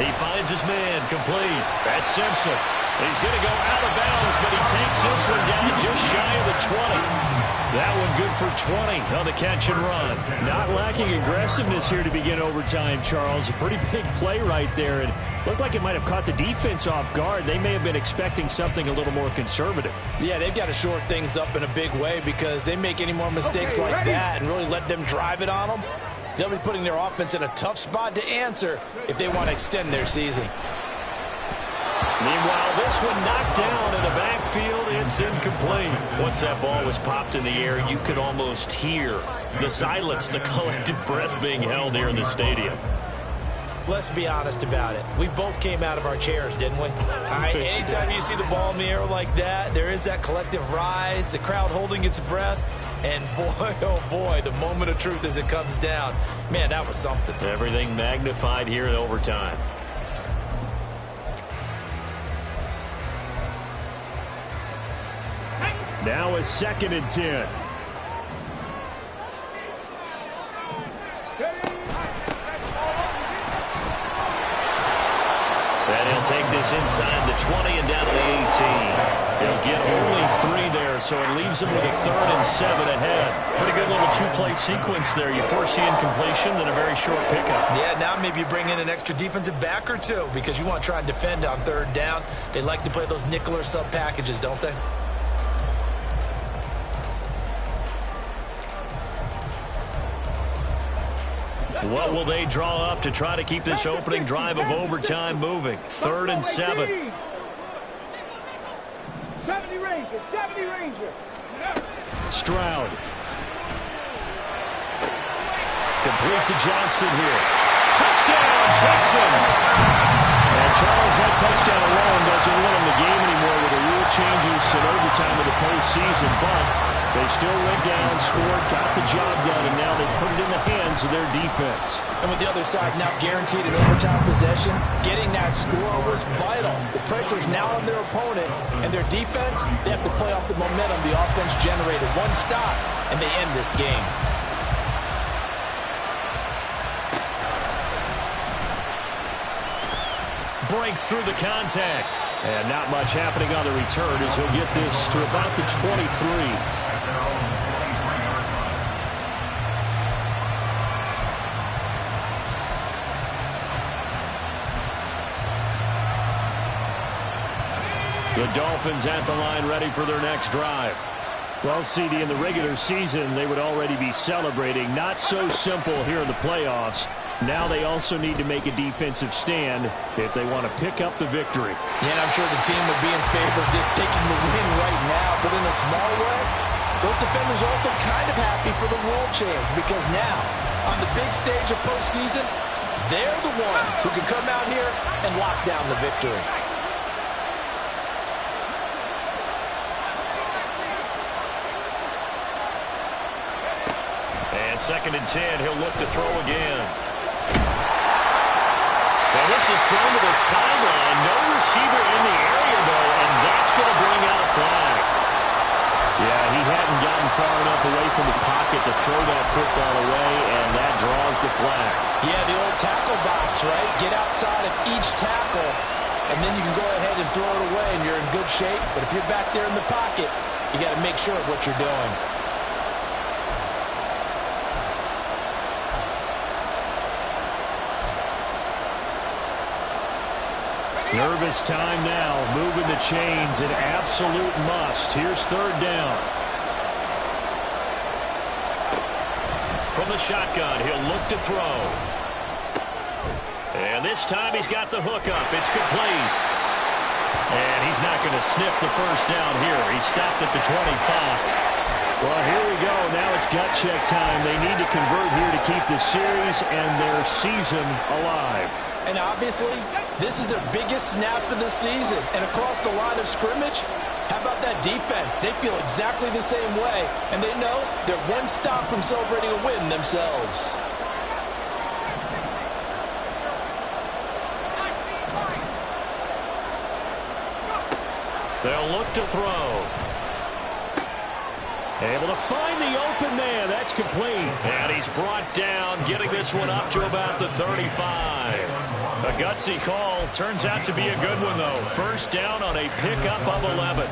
He finds his man complete. That's Simpson. He's going to go out of bounds, but he takes this one down just shy of the 20. That one good for 20 on the catch and run. Not lacking aggressiveness here to begin overtime, Charles. A pretty big play right there. And looked like it might have caught the defense off guard. They may have been expecting something a little more conservative. Yeah, they've got to shore things up in a big way because they make any more mistakes like that and really let them drive it on them, they'll be putting their offense in a tough spot to answer if they want to extend their season. Meanwhile, this one knocked down in the backfield. It's incomplete. Once that ball was popped in the air, you could almost hear the silence, the collective breath being held here in the stadium. Let's be honest about it. We both came out of our chairs, didn't we? Anytime you see the ball in the air like that, there is that collective rise, the crowd holding its breath, and boy, oh boy, the moment of truth as it comes down. Man, that was something. Everything magnified here in overtime. Now a 2nd and 10. And he'll take this inside the 20 and down to the 18. He'll get only 3 there, so it leaves him with a 3rd and 7 ahead. Pretty good little 2-play sequence there. You foresee incompletion, then a very short pickup. Yeah, now maybe you bring in an extra defensive back or two because you want to try and defend on 3rd down. They like to play those nickel or sub packages, don't they? What will they draw up to try to keep this opening drive of overtime moving? 3rd and 7. 70 Ranger. Stroud. Complete to Johnston here. Touchdown, Texans! And Charles, that touchdown alone doesn't win them the game anymore with the rule changes in overtime of the postseason, but they still went down, scored, got the job done, and now they put it in the hands of their defense. And with the other side now guaranteed an overtime possession, getting that score was vital. The pressure is now on their opponent, and their defense, they have to play off the momentum the offense generated. One stop, and they end this game. Breaks through the contact. And not much happening on the return as he'll get this to about the 23. The Dolphins at the line ready for their next drive. Well, CD, in the regular season, they would already be celebrating. Not so simple here in the playoffs. Now they also need to make a defensive stand if they want to pick up the victory. Yeah, and I'm sure the team would be in favor of just taking the win right now, but in a small way, those defenders are also kind of happy for the rule change because now, on the big stage of postseason, they're the ones who can come out here and lock down the victory. And 2nd and 10, he'll look to throw again. And this is thrown to the sideline. No receiver in the area, though, and that's going to bring out a flag. Yeah, he hadn't gotten far enough away from the pocket to throw that football away, and that draws the flag. Yeah, the old tackle box, right? Get outside of each tackle, and then you can go ahead and throw it away, and you're in good shape. But if you're back there in the pocket, you got to make sure of what you're doing. Nervous time now, moving the chains, an absolute must. Here's 3rd down. From the shotgun, he'll look to throw. And this time he's got the hook up. It's complete. And he's not going to sniff the first down here. He stopped at the 25. Well, here we go. Now it's gut check time. They need to convert here to keep the series and their season alive. And obviously, this is their biggest snap of the season. And across the line of scrimmage, how about that defense? They feel exactly the same way. And they know they're one stop from celebrating a win themselves. They'll look to throw. Able to find the open man. That's complete. And he's brought down, getting this one up to about the 35. A gutsy call. Turns out to be a good one, though. 1st down on a pickup of 11.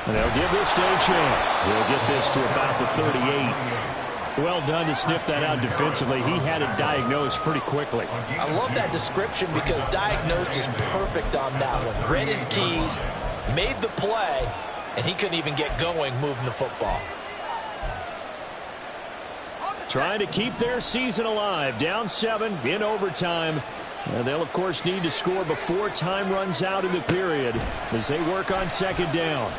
And they'll give this to Achan. He'll get this to about the 38. Well done to sniff that out defensively. He had it diagnosed pretty quickly. I love that description because diagnosed is perfect on that one. Read his keys, made the play, and he couldn't even get going moving the football. Trying to keep their season alive. Down 7 in overtime. And they'll, of course, need to score before time runs out in the period as they work on 2nd down.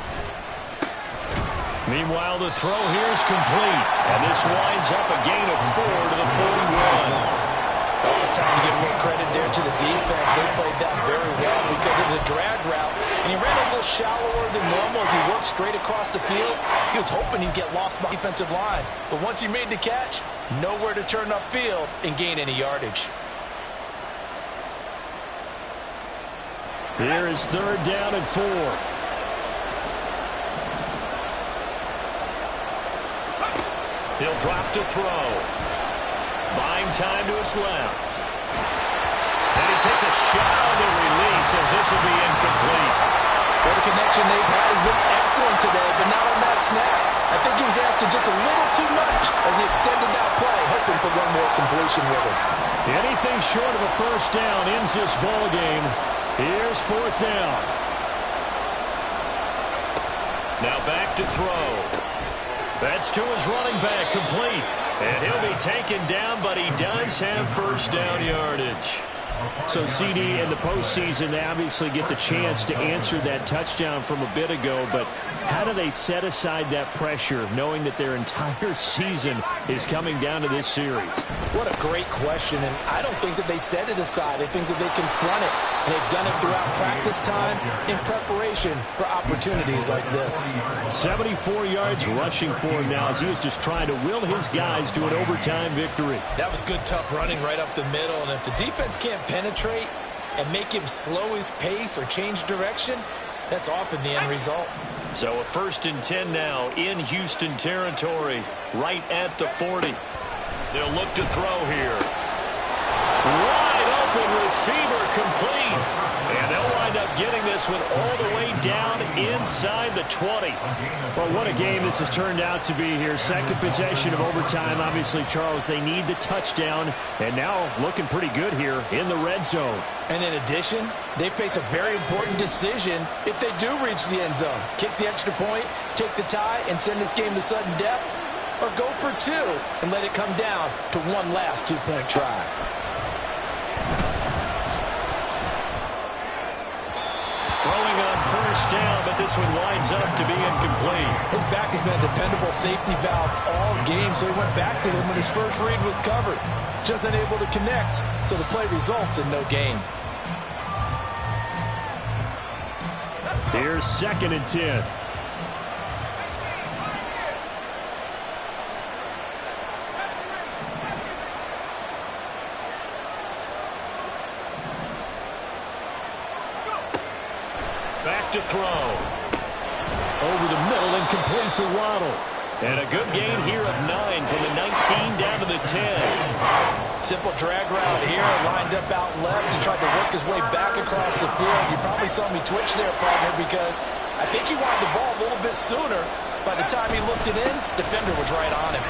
Meanwhile, the throw here is complete. And this winds up a gain of 4 to the 41. Oh, it's time to give more credit there to the defense. They played that very well because it was a drag route. And he ran a little shallower than normal as he worked straight across the field. He was hoping he'd get lost by the defensive line. But once he made the catch, nowhere to turn upfield and gain any yardage. Here is 3rd down and 4. He'll drop to throw. Buying time to his left. And he takes a shot on the release as this will be incomplete. Well, the connection they've had has been excellent today, but not on that snap. I think he was asking just a little too much as he extended that play, hoping for one more completion with it. Anything short of a 1st down ends this ball game. Here's 4th down. Now back to throw. That's to his running back, complete. And he'll be taken down, but he does have 1st down yardage. So, CD, in the postseason, they obviously get the chance to answer that touchdown from a bit ago, but how do they set aside that pressure, knowing that their entire season is coming down to this series? What a great question, and I don't think that they set it aside. I think that they confront it, and they've done it throughout practice time in preparation for opportunities like this. 74 yards rushing for him now as he was just trying to will his guys to an overtime victory. That was good, tough running right up the middle, and if the defense can't penetrate and make him slow his pace or change direction, that's often the end result. So a 1st and 10 now in Houston territory, right at the 40. They'll look to throw here. Wide open receiver complete. And they'll wind up getting this one all the way down inside the 20. Well, what a game this has turned out to be here. Second possession of overtime. Obviously, Charles, they need the touchdown, and now looking pretty good here in the red zone. And in addition, they face a very important decision if they do reach the end zone. Kick the extra point, take the tie, and send this game to sudden death, or go for two and let it come down to one last two-point try. Throwing on first down, but this one winds up to be incomplete. His back has been a dependable safety valve all game, so he went back to him when his first read was covered. Just unable to connect, so the play results in no gain. Here's 2nd and 10. Back to throw. Over the middle and complete to Waddle. And a good gain here of 9 from the 19 down to the 10. Simple drag route here, lined up out left and tried to work his way back across the field. You probably saw me twitch there, partner, because I think he wanted the ball a little bit sooner. By the time he looked it in, defender was right on him.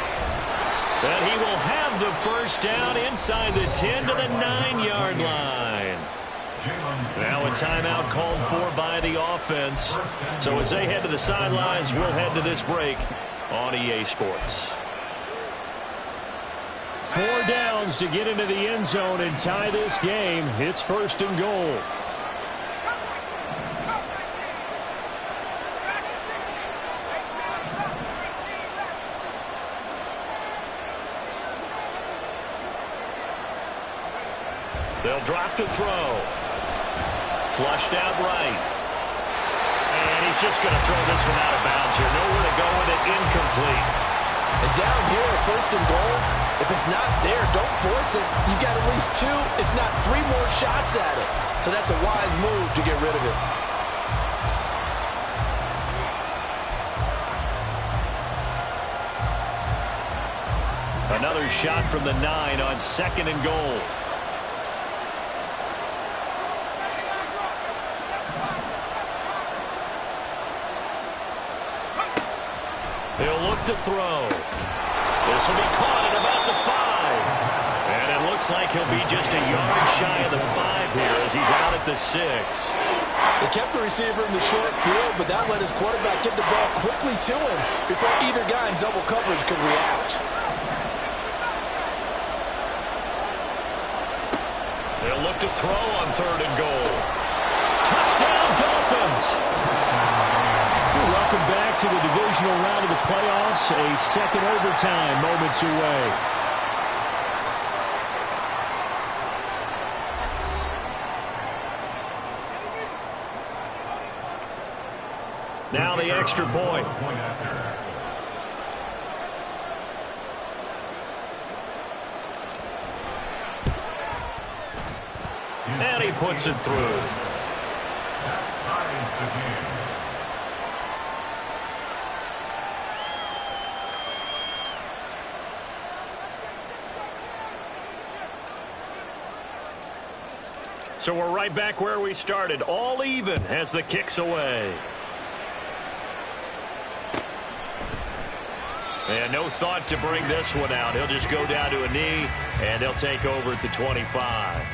And he will have the first down inside the 10 to the 9-yard line. Now a timeout called for by the offense. So as they head to the sidelines, we'll head to this break on EA Sports. 4 downs to get into the end zone and tie this game. It's 1st and goal. They'll drop to throw. Flushed out right. And he's just going to throw this one out of bounds here. Nowhere to go with it. Incomplete. And down here, 1st and goal, if it's not there, don't force it. You've got at least 2, if not 3 more shots at it. So that's a wise move to get rid of it. Another shot from the 9 on 2nd and goal. He'll look to throw. This will be caught at about the 5. And it looks like he'll be just a yard shy of the 5 here as he's out at the 6. They kept the receiver in the short field, but that let his quarterback get the ball quickly to him before either guy in double coverage could react. They'll look to throw on 3rd and goal. Touchdown, Dolphins! Welcome back to the divisional round of the playoffs. A second overtime moments away. Now the extra point. And he puts it through. That ties the game. So we're right back where we started. All even as the kick's away. And no thought to bring this one out. He'll just go down to a knee, and they'll take over at the 25.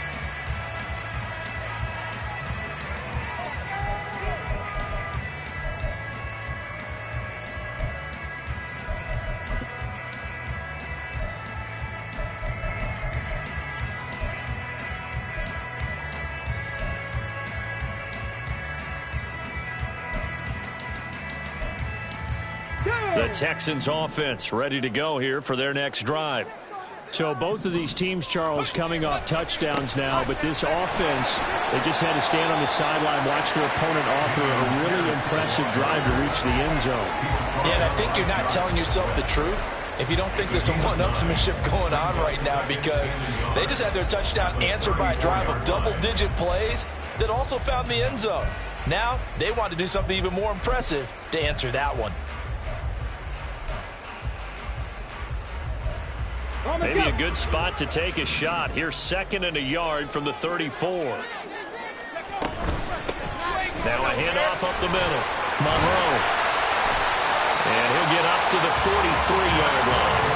The Texans offense ready to go here for their next drive. So both of these teams, Charles, coming off touchdowns now, but this offense, they just had to stand on the sideline, watch their opponent offer a really impressive drive to reach the end zone. Yeah, and I think you're not telling yourself the truth if you don't think there's some one-upsmanship going on right now, because they just had their touchdown answered by a drive of double-digit plays that also found the end zone. Now they want to do something even more impressive to answer that one. Maybe a good spot to take a shot. Here's 2nd and a yard from the 34. Now a handoff up the middle. Monroe. And he'll get up to the 43-yard line.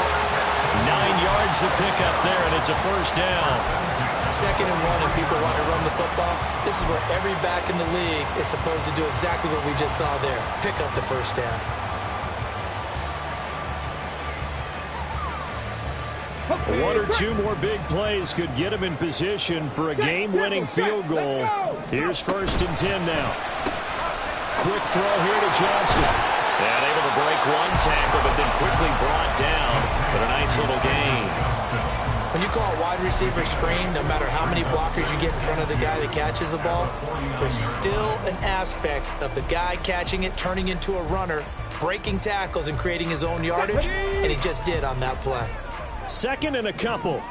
9 yards to pick up there, and it's a first down. 2nd and 1, and people want to run the football. This is where every back in the league is supposed to do exactly what we just saw there. Pick up the first down. One or two more big plays could get him in position for a game-winning field goal. Here's 1st and 10 now. Quick throw here to Johnston. And able to break one tackle, but then quickly brought down. But a nice little gain. When you call a wide receiver screen, no matter how many blockers you get in front of the guy that catches the ball, there's still an aspect of the guy catching it, turning into a runner, breaking tackles and creating his own yardage, and he just did on that play. 2nd and a couple.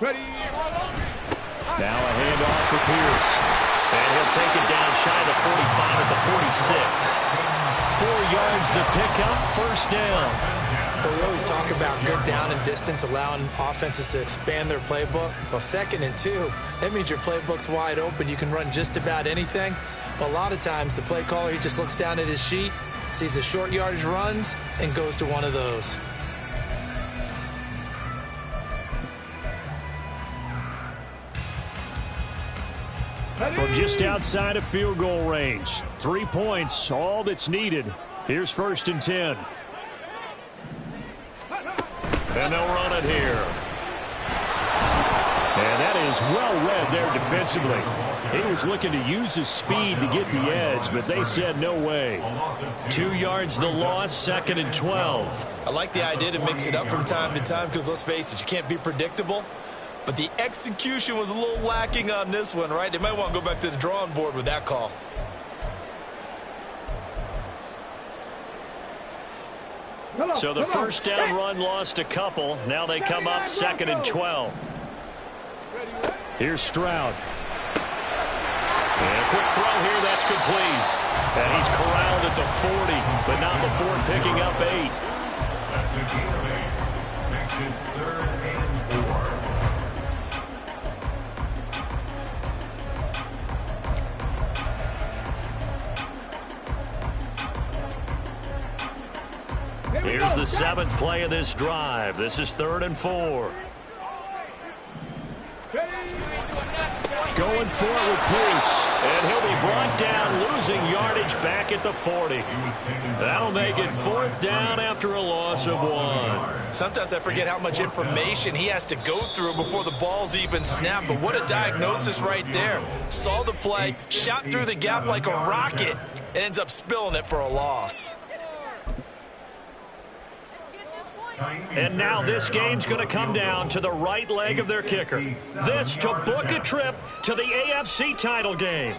Ready. Now a handoff for Pierce. And he'll take it down shy of the 45 at the 46. 4 yards the pickup, first down. Well, we always talk about good down and distance, allowing offenses to expand their playbook. Well, 2nd and 2, that means your playbook's wide open. You can run just about anything. But a lot of times, the play caller, he just looks down at his sheet, sees the short yardage runs, and goes to one of those. From just outside of field goal range. 3 points, all that's needed. Here's 1st and 10. And they'll run it here. And that is well read there defensively. He was looking to use his speed to get the edge, but they said no way. 2 yards the loss, 2nd and 12. I like the idea to mix it up from time to time because, let's face it, you can't be predictable. But the execution was a little lacking on this one, right? They might want to go back to the drawing board with that call. So the first down run lost a couple. Now they come up 2nd and 12. Here's Stroud. And a quick throw here, that's complete. And he's corralled at the 40, but not before picking up 8. That's the gain of 8. Makes it 3rd and 4. Here's the 7th play of this drive. This is 3rd and 4. Going for it with Pierce. And he'll be brought down, losing yardage back at the 40. That'll make it 4th down after a loss of 1. Sometimes I forget how much information he has to go through before the ball's even snapped. But what a diagnosis right there. Saw the play, shot through the gap like a rocket, and ends up spilling it for a loss. And now this game's going to come down to the right leg of their kicker. This to book a trip to the AFC title game.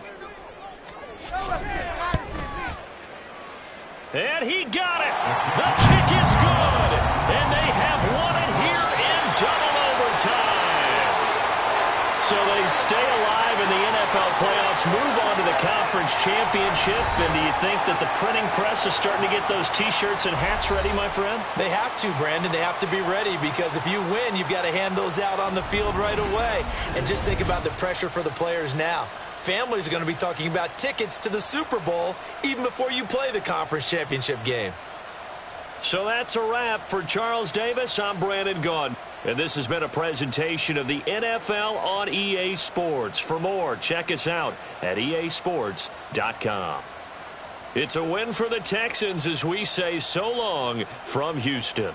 And he got it. The kick is good. And they have won it here in double overtime. So they stay alive in the NFL playoffs, move on to the conference championship. And do you think that the printing press is starting to get those T-shirts and hats ready, my friend? They have to, Brandon. They have to be ready because if you win, you've got to hand those out on the field right away. And just think about the pressure for the players now. Families are going to be talking about tickets to the Super Bowl even before you play the conference championship game. So that's a wrap for Charles Davis. I'm Brandon Gunn. And this has been a presentation of the NFL on EA Sports. For more, check us out at easports.com. It's a win for the Texans as we say so long from Houston.